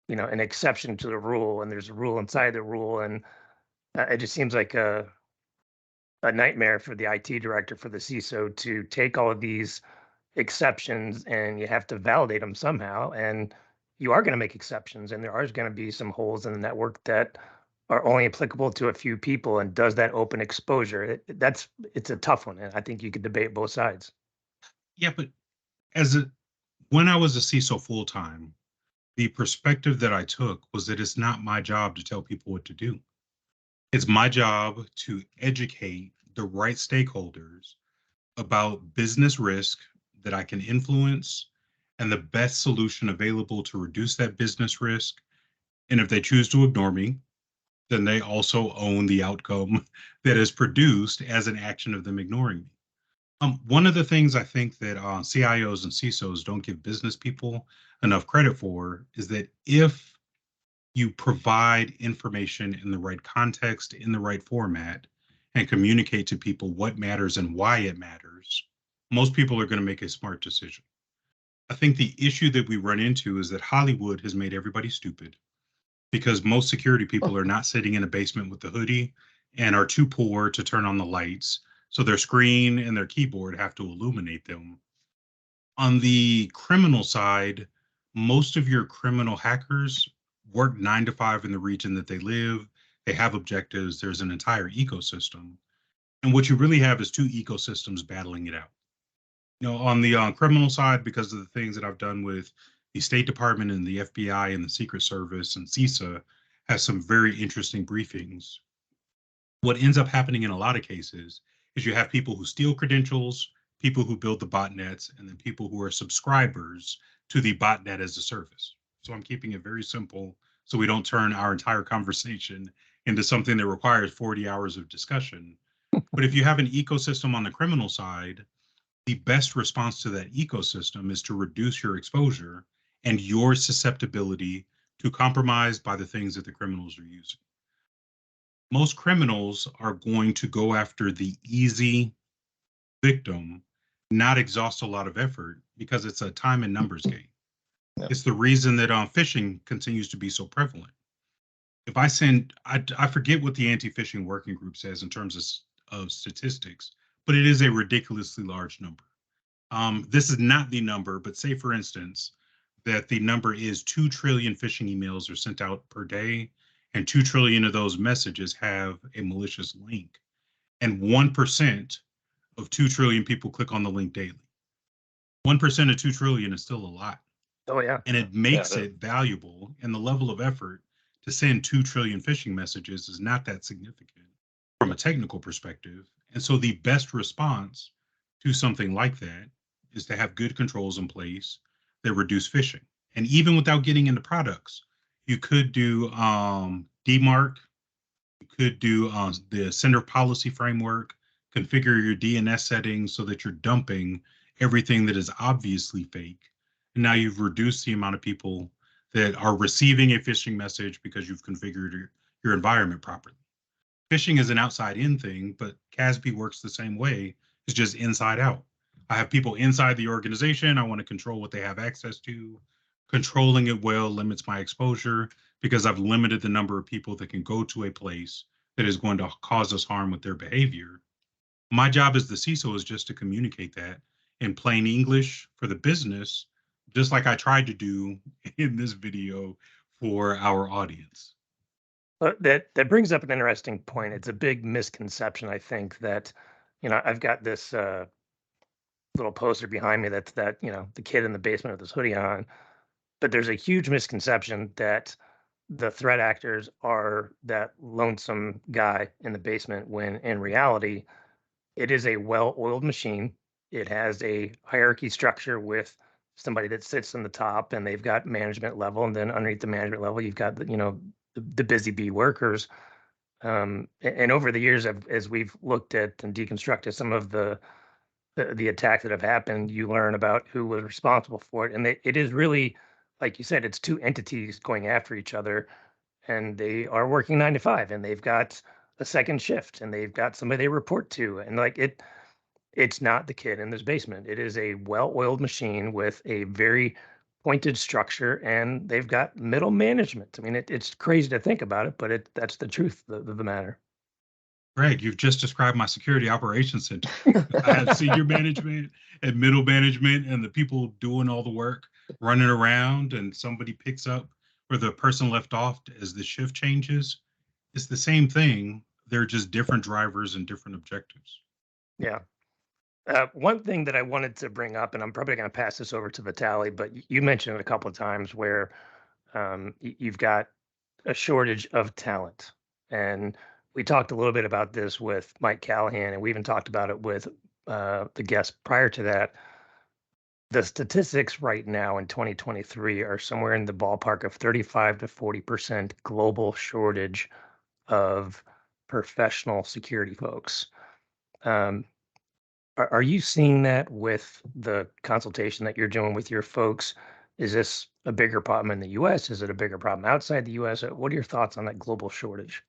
an exception to the rule, and there's a rule inside the rule. And it just seems like a nightmare for the IT director, for the CISO, to take all of these exceptions, and you have to validate them somehow. And you are going to make exceptions, and there are going to be some holes in the network that are only applicable to a few people. And does that open exposure? It's a tough one, and I think you could debate both sides. Yeah, but when I was a CISO full time, the perspective that I took was that it's not my job to tell people what to do. It's my job to educate the right stakeholders about business risk that I can influence and the best solution available to reduce that business risk. And if they choose to ignore me, then they also own the outcome that is produced as an action of them ignoring me. One of the things I think that CIOs and CISOs don't give business people enough credit for is that if you provide information in the right context, in the right format, and communicate to people what matters and why it matters, most people are going to make a smart decision. I think the issue that we run into is that Hollywood has made everybody stupid because most security people are not sitting in a basement with the hoodie and are too poor to turn on the lights. So their screen and their keyboard have to illuminate them. On the criminal side, most of your criminal hackers work 9 to 5 in the region that they live. They have objectives. There's an entire ecosystem. And what you really have is two ecosystems battling it out. On the criminal side, because of the things that I've done with the State Department and the FBI and the Secret Service and CISA, has some very interesting briefings. What ends up happening in a lot of cases is you have people who steal credentials, people who build the botnets, and then people who are subscribers to the botnet as a service. So I'm keeping it very simple so we don't turn our entire conversation into something that requires 40 hours of discussion. But if you have an ecosystem on the criminal side, the best response to that ecosystem is to reduce your exposure and your susceptibility to compromise by the things that the criminals are using. Most criminals are going to go after the easy victim, not exhaust a lot of effort because it's a time and numbers game. Yeah. It's the reason that phishing continues to be so prevalent. If I send, I forget what the anti-phishing working group says in terms of statistics, but it is a ridiculously large number. This is not the number, but say, for instance, that the number is 2 trillion phishing emails are sent out per day, and 2 trillion of those messages have a malicious link. And 1% of 2 trillion people click on the link daily. 1% of 2 trillion is still a lot. Oh, yeah. And it makes it valuable. And the level of effort to send 2 trillion phishing messages is not that significant from a technical perspective. And so the best response to something like that is to have good controls in place that reduce phishing. And even without getting into products, you could do DMARC, you could do the sender policy framework, configure your DNS settings so that you're dumping everything that is obviously fake. And now you've reduced the amount of people that are receiving a phishing message because you've configured your environment properly. Phishing is an outside-in thing, but CASB works the same way. It's just inside out. I have people inside the organization. I want to control what they have access to. Controlling it well limits my exposure because I've limited the number of people that can go to a place that is going to cause us harm with their behavior. My job as the CISO is just to communicate that in plain English for the business, just like I tried to do in this video for our audience. That brings up an interesting point. It's a big misconception, I think, that, I've got this little poster behind me that's that, the kid in the basement with his hoodie on. But there's a huge misconception that the threat actors are that lonesome guy in the basement, when in reality, it is a well-oiled machine. It has a hierarchy structure with somebody that sits on the top, and they've got management level, and then underneath the management level, you've got the busy bee workers. And over the years, as we've looked at and deconstructed some of the attacks that have happened, you learn about who was responsible for it, and it is really, like you said, it's two entities going after each other, and they are working 9 to 5, and they've got a second shift, and they've got somebody they report to, and it's not the kid in this basement. It is a well-oiled machine with a very pointed structure, and they've got middle management. I mean, it's crazy to think about it, but that's the truth of the matter. Greg, you've just described my security operations center. I have senior management and middle management and the people doing all the work, running around, and somebody picks up where the person left off as the shift changes. It's the same thing. They're just different drivers and different objectives. Yeah. One thing that I wanted to bring up, and I'm probably going to pass this over to Vitaly, but you mentioned it a couple of times where you've got a shortage of talent. And we talked a little bit about this with Mike Callahan, and we even talked about it with the guest prior to that. The statistics right now in 2023 are somewhere in the ballpark of 35 to 40% global shortage of professional security folks. Are you seeing that with the consultation that you're doing with your folks? Is this a bigger problem in the US? Is it a bigger problem outside the US? What are your thoughts on that global shortage?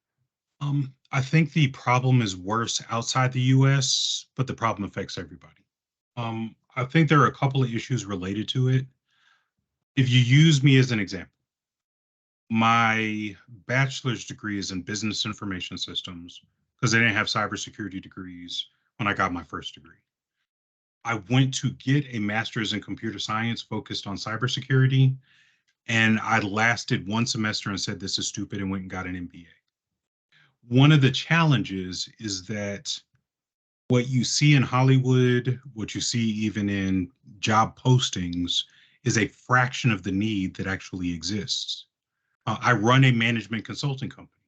I think the problem is worse outside the US, but the problem affects everybody. I think there are a couple of issues related to it. If you use me as an example, my bachelor's degree is in business information systems because I didn't have cybersecurity degrees when I got my first degree. I went to get a master's in computer science focused on cybersecurity, and I lasted one semester and said, this is stupid, and went and got an MBA. One of the challenges is that what you see in Hollywood, what you see even in job postings, is a fraction of the need that actually exists. I run a management consulting company.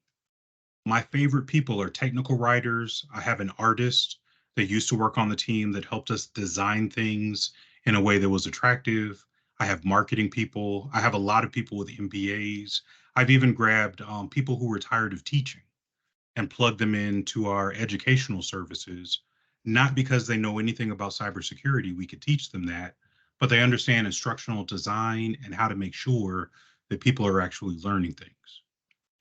My favorite people are technical writers. I have an artist that used to work on the team that helped us design things in a way that was attractive. I have marketing people. I have a lot of people with MBAs. I've even grabbed people who were tired of teaching and plugged them into our educational services, not because they know anything about cybersecurity, we could teach them that, but they understand instructional design and how to make sure that people are actually learning things.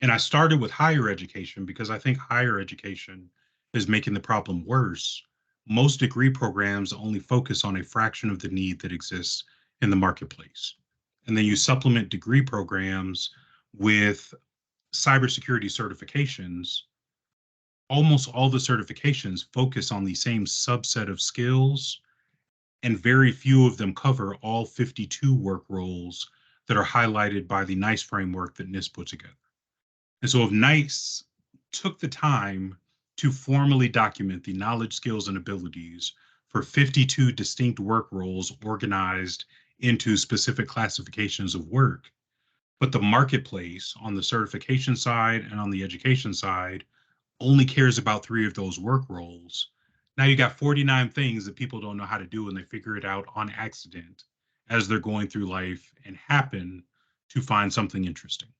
And I started with higher education because I think higher education is making the problem worse. Most degree programs only focus on a fraction of the need that exists in the marketplace. And then you supplement degree programs with cybersecurity certifications. Almost all the certifications focus on the same subset of skills, and very few of them cover all 52 work roles that are highlighted by the NICE framework that NIST put together. And so if NICE took the time to formally document the knowledge, skills, and abilities for 52 distinct work roles organized into specific classifications of work, but the marketplace on the certification side and on the education side only cares about 3 of those work roles, now you got 49 things that people don't know how to do, and they figure it out on accident as they're going through life and happen to find something interesting.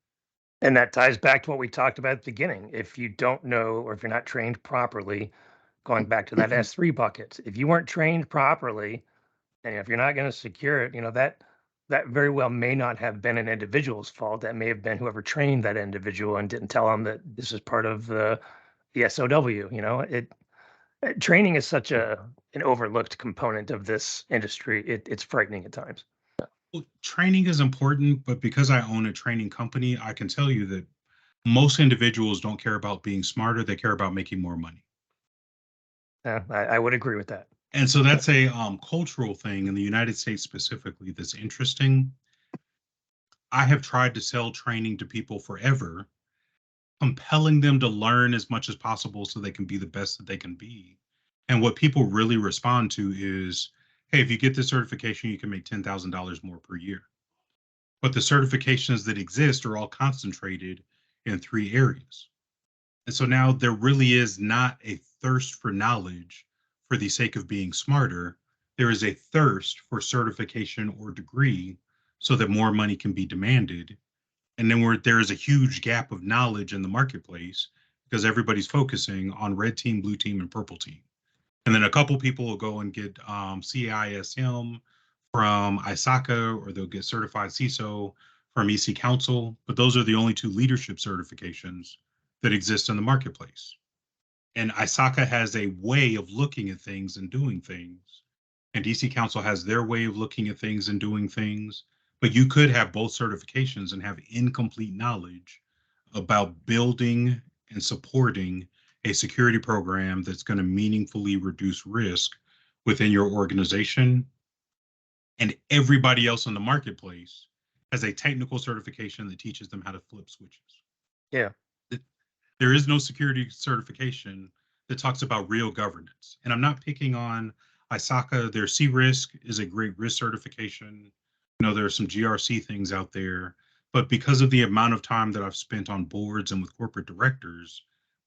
And that ties back to what we talked about at the beginning. If you don't know, or if you're not trained properly, going back to that S3 bucket, if you weren't trained properly, and if you're not going to secure it, that very well may not have been an individual's fault. That may have been whoever trained that individual and didn't tell them that this is part of the SOW. Training is such an overlooked component of this industry. It's frightening at times. Well, training is important, but because I own a training company, I can tell you that most individuals don't care about being smarter. They care about making more money. I would agree with that. And so that's a cultural thing in the United States specifically that's interesting. I have tried to sell training to people forever, compelling them to learn as much as possible so they can be the best that they can be. And what people really respond to is, hey, if you get this certification, you can make $10,000 more per year. But the certifications that exist are all concentrated in 3 areas. And so now there really is not a thirst for knowledge for the sake of being smarter. There is a thirst for certification or degree so that more money can be demanded. And then there is a huge gap of knowledge in the marketplace because everybody's focusing on red team, blue team, and purple team. And then a couple people will go and get CISM from ISSA, or they'll get certified CISO from EC Council. But those are the only 2 leadership certifications that exist in the marketplace. And ISSA has a way of looking at things and doing things. And EC Council has their way of looking at things and doing things. But you could have both certifications and have incomplete knowledge about building and supporting a security program that's going to meaningfully reduce risk within your organization. And everybody else in the marketplace has a technical certification that teaches them how to flip switches. Yeah. There is no security certification that talks about real governance. And I'm not picking on ISSA. Their C-Risk is a great risk certification. There are some GRC things out there. But because of the amount of time that I've spent on boards and with corporate directors,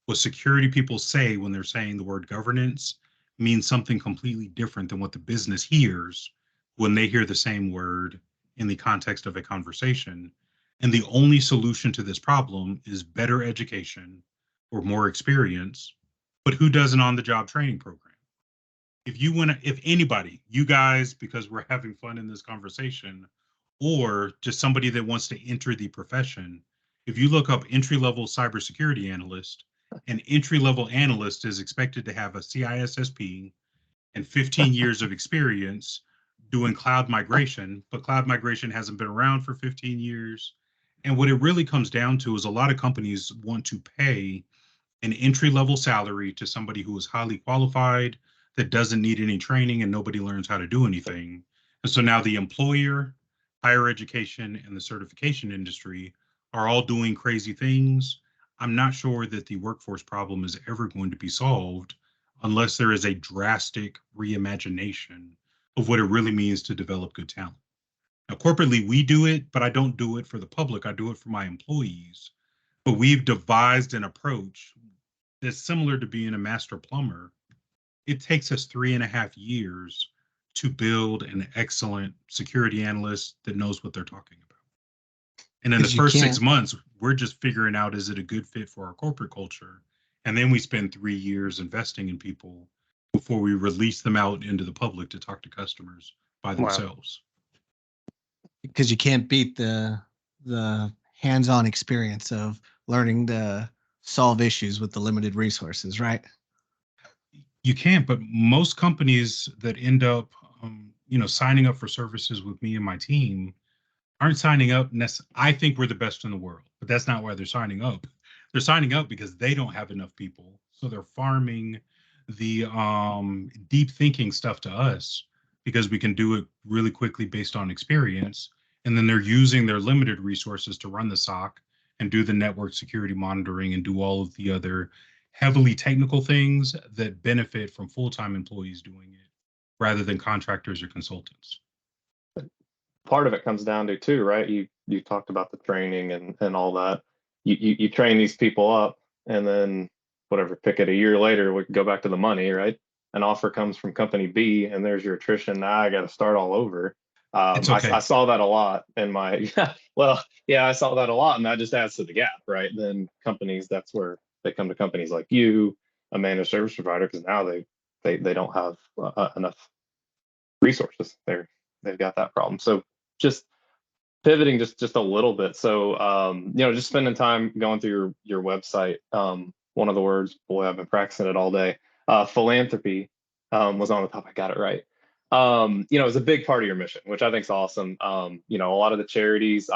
what security people say when they're saying the word governance means something completely different than what the business hears when they hear the same word in the context of a conversation. And the only solution to this problem is better education or more experience, but who does an on-the-job training program? If anybody, you guys, because we're having fun in this conversation, or just somebody that wants to enter the profession, if you look up entry-level cybersecurity analyst, an entry-level analyst is expected to have a CISSP and 15 years of experience doing cloud migration, but cloud migration hasn't been around for 15 years. And what it really comes down to is a lot of companies want to pay an entry-level salary to somebody who is highly qualified, that doesn't need any training, and nobody learns how to do anything. And so now the employer, higher education, and the certification industry are all doing crazy things. I'm not sure that the workforce problem is ever going to be solved unless there is a drastic reimagination of what it really means to develop good talent. Now, corporately, we do it, but I don't do it for the public. I do it for my employees. But we've devised an approach that's similar to being a master plumber. It takes us 3.5 years to build an excellent security analyst that knows what they're talking about. And in the 'Cause you first can't 6 months, we're just figuring out, is it a good fit for our corporate culture? And then we spend 3 years investing in people before we release them out into the public to talk to customers by Wow. themselves. because you can't beat the hands-on experience of learning to solve issues with the limited resources, right? You can't, but most companies that end up, signing up for services with me and my team aren't signing up. I think we're the best in the world, but that's not why they're signing up. They're signing up because they don't have enough people, so they're farming the deep thinking stuff to us because we can do it really quickly based on experience, and then they're using their limited resources to run the SOC and do the network security monitoring and do all of the other heavily technical things that benefit from full-time employees doing it rather than contractors or consultants. Part of it comes down to too, right? You talked about the training and all that. You train these people up, and then whatever, pick it a year later, we can go back to the money, right? An offer comes from company B, and there's your attrition. Now I got to start all over. It's okay. I saw that a lot in my I saw that a lot, and that just adds to the gap, right? Then companies, that's where they come to companies like you, a managed service provider, because now they don't have enough resources. They've got that problem. So just pivoting just a little bit. So just spending time going through your website. One of the words, boy, I've been practicing it all day. Philanthropy was on the top. I got it right. It's a big part of your mission, which I think is awesome. A lot of the charities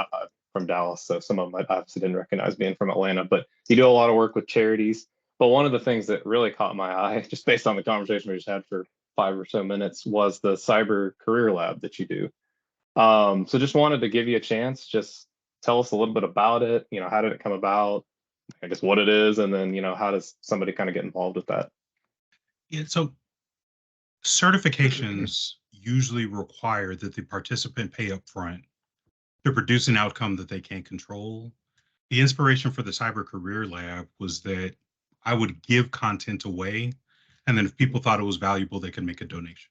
from Dallas, so some of them I obviously didn't recognize being from Atlanta, but you do a lot of work with charities. But one of the things that really caught my eye, just based on the conversation we just had for 5 or so minutes, was the cyber career lab that you do. So just wanted to give you a chance, just tell us a little bit about it. How did it come about? I guess what it is, and then, how does somebody kind of get involved with that? Yeah, so certifications usually require that the participant pay up front to produce an outcome that they can't control. The inspiration for the Cyber Career Lab was that I would give content away, and then if people thought it was valuable, they could make a donation.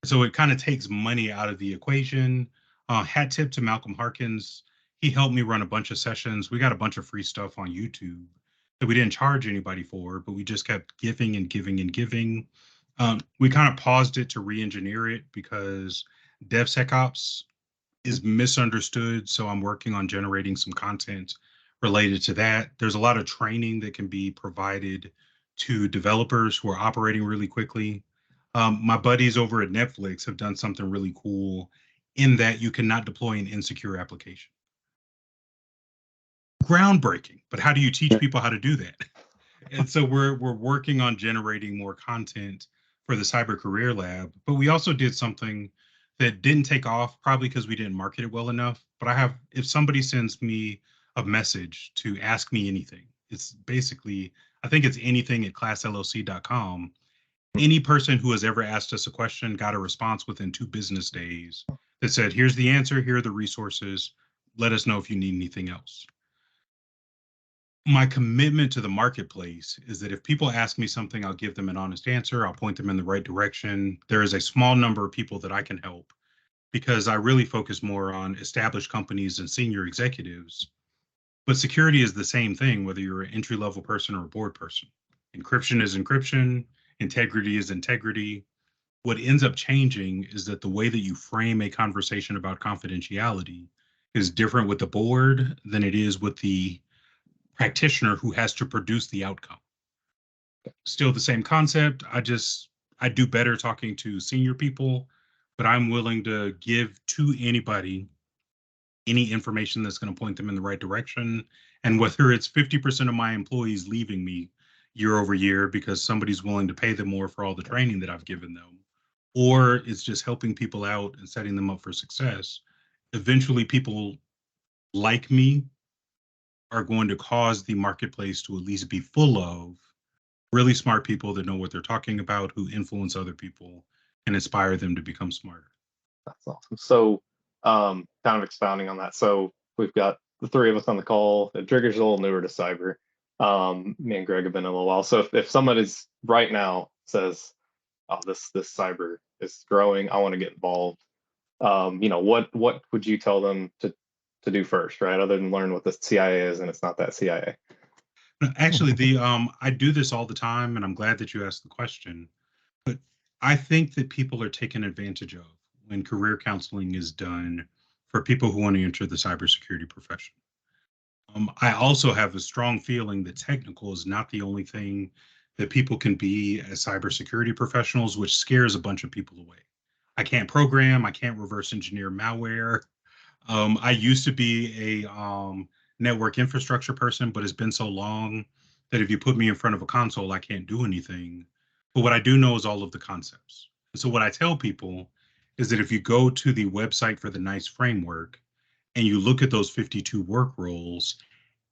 So it kind of takes money out of the equation. Hat tip to Malcolm Harkins. He helped me run a bunch of sessions. We got a bunch of free stuff on YouTube that we didn't charge anybody for, but we just kept giving and giving and giving. We kind of paused it to re-engineer it because DevSecOps is misunderstood. So I'm working on generating some content related to that. There's a lot of training that can be provided to developers who are operating really quickly. My buddies over at Netflix have done something really cool in that you cannot deploy an insecure application. Groundbreaking, but how do you teach people how to do that? And so we're working on generating more content for the Cyber Career Lab, but we also did something that didn't take off, probably because we didn't market it well enough. But if somebody sends me a message to ask me anything, it's basically, I think it's anything at CLASS-LLC.com. Any person who has ever asked us a question got a response within 2 business days that said, here's the answer, here are the resources, let us know if you need anything else. My commitment to the marketplace is that if people ask me something, I'll give them an honest answer. I'll point them in the right direction. There is a small number of people that I can help because I really focus more on established companies and senior executives. But security is the same thing, whether you're an entry-level person or a board person. Encryption is encryption. Integrity is integrity. What ends up changing is that the way that you frame a conversation about confidentiality is different with the board than it is with the practitioner who has to produce the outcome. Still the same concept. I do better talking to senior people but I'm willing to give to anybody any information that's going to point them in the right direction. And whether it's 50% of my employees leaving me year over year because somebody's willing to pay them more for all the training that I've given them, or it's just helping people out and setting them up for success, eventually people like me are going to cause the marketplace to at least be full of really smart people that know what they're talking about, who influence other people and inspire them to become smarter. That's awesome. So, kind of expounding on that. So we've got the three of us on the call. Trigger's a little newer to cyber. Me and Greg have been a little while. So if someone is right now says, "Oh, this cyber is growing. I want to get involved." What would you tell them to do first, right? Other than learn what the CIA is, and it's not that CIA. Actually, I do this all the time, and I'm glad that you asked the question. But I think that people are taken advantage of when career counseling is done for people who want to enter the cybersecurity profession. I also have a strong feeling that technical is not the only thing that people can be as cybersecurity professionals, which scares a bunch of people away. I can't program, I can't reverse engineer malware. I used to be a network infrastructure person, but it's been so long that if you put me in front of a console, I can't do anything. But what I do know is all of the concepts. So what I tell people is that if you go to the website for the NICE framework and you look at those 52 work roles,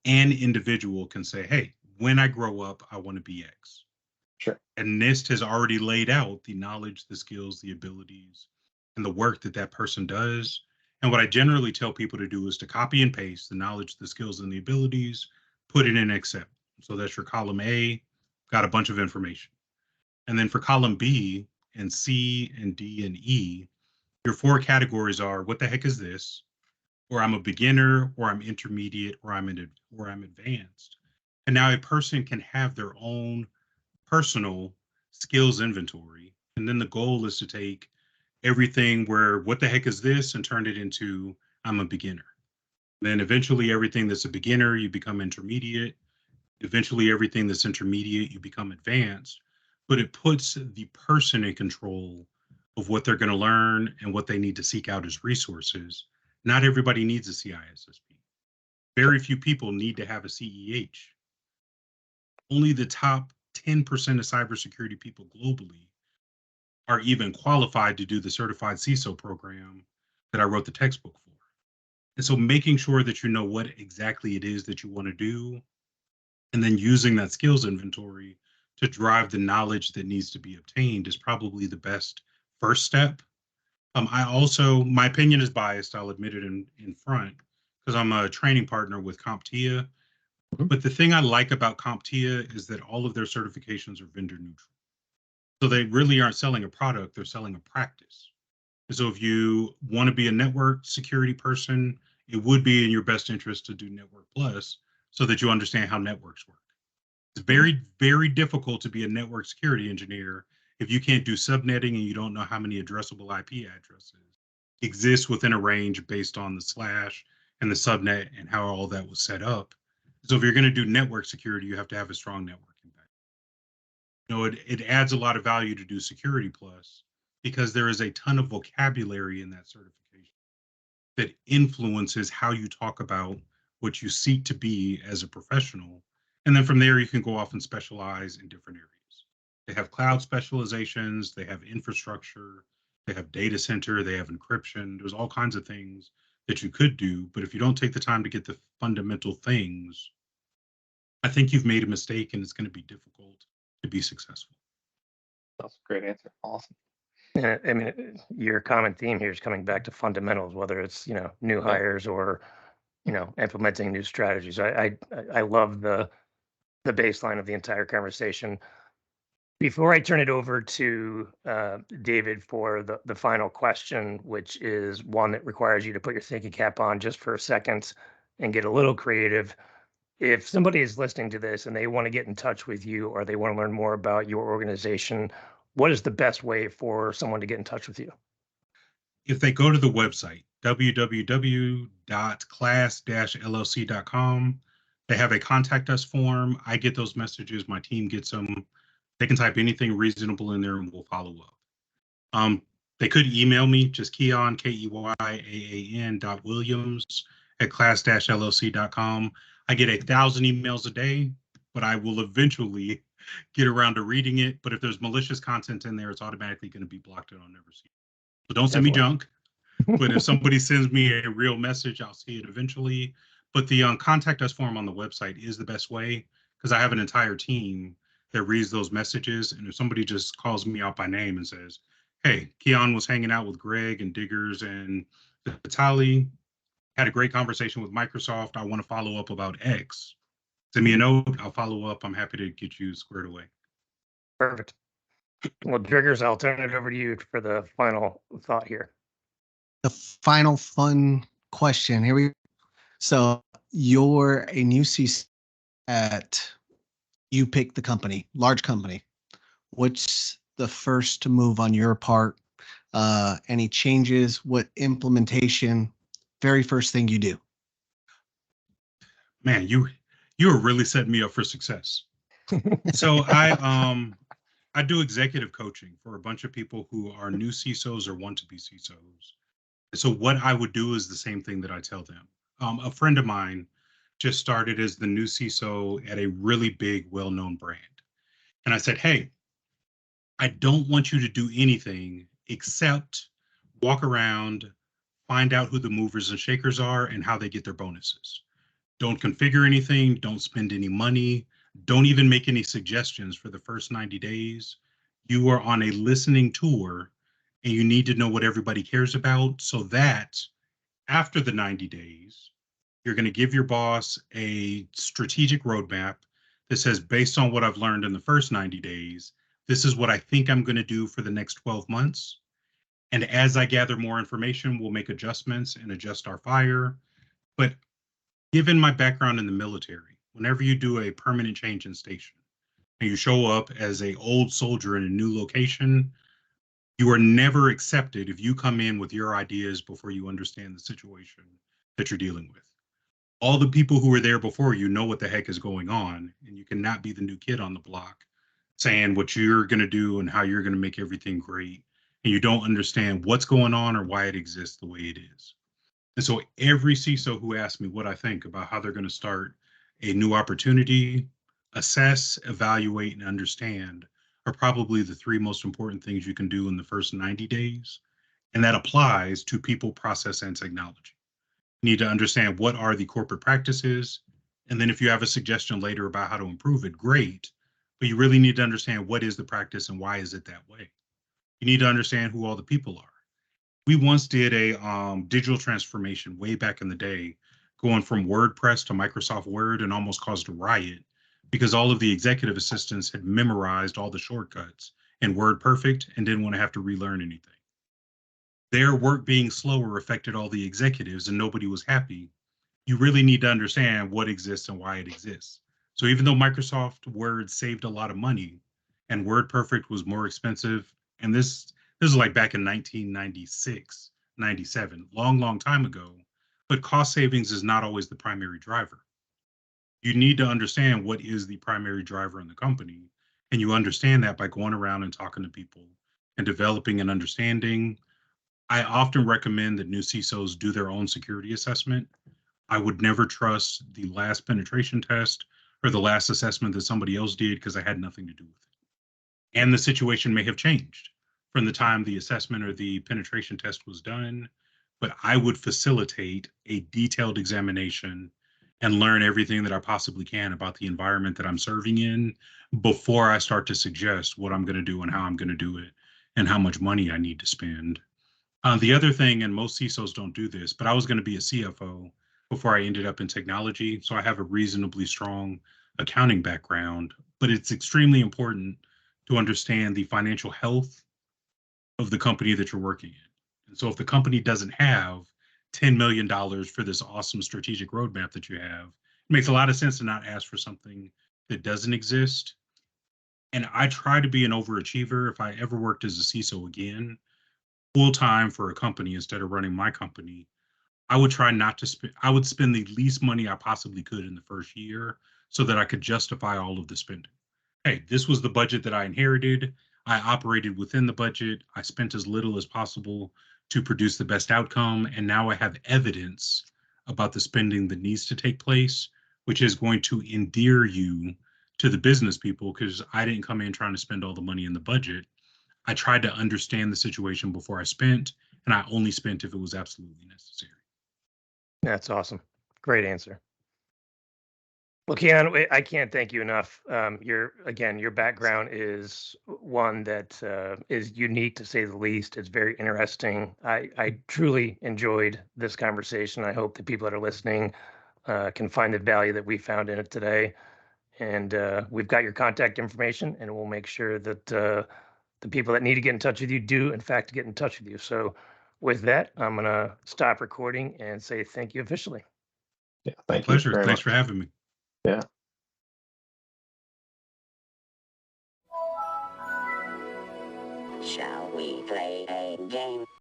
an individual can say, hey, when I grow up, I want to be X. Sure. And NIST has already laid out the knowledge, the skills, the abilities, and the work that that person does. And what I generally tell people to do is to copy and paste the knowledge, the skills, and the abilities, put it in Excel. So that's your column A, got a bunch of information. And then for column B and C and D and E, your four categories are what the heck is this? Or I'm a beginner, or I'm intermediate, or I'm advanced. And now a person can have their own personal skills inventory. And then the goal is to take everything where what the heck is this and turn it into I'm a beginner. Then eventually everything that's a beginner, you become intermediate. Eventually everything that's intermediate, you become advanced. But it puts the person in control of what they're going to learn and what they need to seek out as resources. Not everybody needs a CISSP. Very few people need to have a CEH. Only the top 10% of cybersecurity people globally are even qualified to do the certified CISO program that I wrote the textbook for. And so making sure that you know what exactly it is that you want to do, and then using that skills inventory to drive the knowledge that needs to be obtained is probably the best first step. I also, my opinion is biased, I'll admit it in front, because I'm a training partner with CompTIA. But the thing I like about CompTIA is that all of their certifications are vendor neutral. So they really aren't selling a product, they're selling a practice. So if you want to be a network security person, it would be in your best interest to do Network Plus so that you understand how networks work. It's very, very difficult to be a network security engineer if you can't do subnetting and you don't know how many addressable IP addresses exist within a range based on the slash and the subnet and how all that was set up. So if you're going to do network security, you have to have a strong networking background. It adds a lot of value to do Security Plus because there is a ton of vocabulary in that certification that influences how you talk about what you seek to be as a professional. And then from there, you can go off and specialize in different areas. They have cloud specializations, they have infrastructure, they have data center, they have encryption. There's all kinds of things that you could do. But if you don't take the time to get the fundamental things, I think you've made a mistake and it's going to be difficult to be successful. That's a great answer. Awesome. Yeah, I mean, your common theme here is coming back to fundamentals, whether it's new hires or implementing new strategies. I love the baseline of the entire conversation. Before I turn it over to David for the final question, which is one that requires you to put your thinking cap on just for a second and get a little creative. If somebody is listening to this and they want to get in touch with you or they want to learn more about your organization, what is the best way for someone to get in touch with you? If they go to the website, www.class-LLC.com, they have a contact us form. I get those messages. My team gets them. They can type anything reasonable in there and we'll follow up. They could email me, just Keyaan, Keyaan.Williams@class-LLC.com. I get 1,000 emails a day, but I will eventually get around to reading it. But if there's malicious content in there, it's automatically going to be blocked and I'll never see it. So don't send me junk. But if somebody sends me a real message, I'll see it eventually. But the contact us form on the website is the best way because I have an entire team that reads those messages. And if somebody just calls me out by name and says, hey, Keyaan was hanging out with Greg and Diggers and Vitaly, had a great conversation with Microsoft. I want to follow up about X. Send me a note. I'll follow up. I'm happy to get you squared away. Perfect. Well, Diggers, I'll turn it over to you for the final thought here. The final fun question. Here we go. So you're a new CISO you pick the company, large company. What's the first move on your part? Any changes? What implementation? Very first thing you do? Man, you are really setting me up for success. So I do executive coaching for a bunch of people who are new CISOs or want to be CISOs. So what I would do is the same thing that I tell them. A friend of mine just started as the new CISO at a really big, well-known brand. And I said, hey, I don't want you to do anything except walk around, find out who the movers and shakers are and how they get their bonuses. Don't configure anything, don't spend any money, don't even make any suggestions for the first 90 days. You are on a listening tour and you need to know what everybody cares about so that after the 90 days, you're going to give your boss a strategic roadmap that says, based on what I've learned in the first 90 days, this is what I think I'm going to do for the next 12 months. And as I gather more information, we'll make adjustments and adjust our fire. But given my background in the military, whenever you do a permanent change in station and you show up as an old soldier in a new location, you are never accepted if you come in with your ideas before you understand the situation that you're dealing with. All the people who were there before you know what the heck is going on, and you cannot be the new kid on the block saying what you're going to do and how you're going to make everything great, and you don't understand what's going on or why it exists the way it is. And so every CISO who asks me what I think about how they're going to start a new opportunity, assess, evaluate, and understand are probably the three most important things you can do in the first 90 days. And that applies to people, process, and technology. You need to understand what are the corporate practices. And then if you have a suggestion later about how to improve it, great. But you really need to understand what is the practice and why is it that way. You need to understand who all the people are. We once did a digital transformation way back in the day, going from WordPress to Microsoft Word, and almost caused a riot because all of the executive assistants had memorized all the shortcuts in WordPerfect and didn't want to have to relearn anything. Their work being slower affected all the executives and nobody was happy. You really need to understand what exists and why it exists. So even though Microsoft Word saved a lot of money and WordPerfect was more expensive, and this is like back in 1996, 97, long time ago, but cost savings is not always the primary driver. You need to understand what is the primary driver in the company. And you understand that by going around and talking to people and developing an understanding. I often recommend that new CISOs do their own security assessment. I would never trust the last penetration test or the last assessment that somebody else did because I had nothing to do with it. And the situation may have changed from the time the assessment or the penetration test was done, but I would facilitate a detailed examination and learn everything that I possibly can about the environment that I'm serving in before I start to suggest what I'm going to do and how I'm going to do it and how much money I need to spend. The other thing, and most CISOs don't do this, but I was going to be a CFO before I ended up in technology. So I have a reasonably strong accounting background, but it's extremely important to understand the financial health of the company that you're working in. And so if the company doesn't have $10 million for this awesome strategic roadmap that you have, it makes a lot of sense to not ask for something that doesn't exist. And I try to be an overachiever. If I ever worked as a CISO again, full time for a company instead of running my company, I would try not to spend, I would spend the least money I possibly could in the first year so that I could justify all of the spending. Hey, this was the budget that I inherited. I operated within the budget. I spent as little as possible to produce the best outcome. And now I have evidence about the spending that needs to take place, which is going to endear you to the business people, because I didn't come in trying to spend all the money in the budget. I tried to understand the situation before I spent, and I only spent if it was absolutely necessary. That's awesome. Great answer. Well, Keyaan, I can't thank you enough. Your background is one that is unique to say the least. It's very interesting. I truly enjoyed this conversation. I hope the people that are listening can find the value that we found in it today. And we've got your contact information, and we'll make sure that the people that need to get in touch with you do, in fact, get in touch with you. So with that, I'm going to stop recording and say thank you officially. Yeah, My thank you pleasure. very Thanks much. for having me. Yeah. Shall we play a game?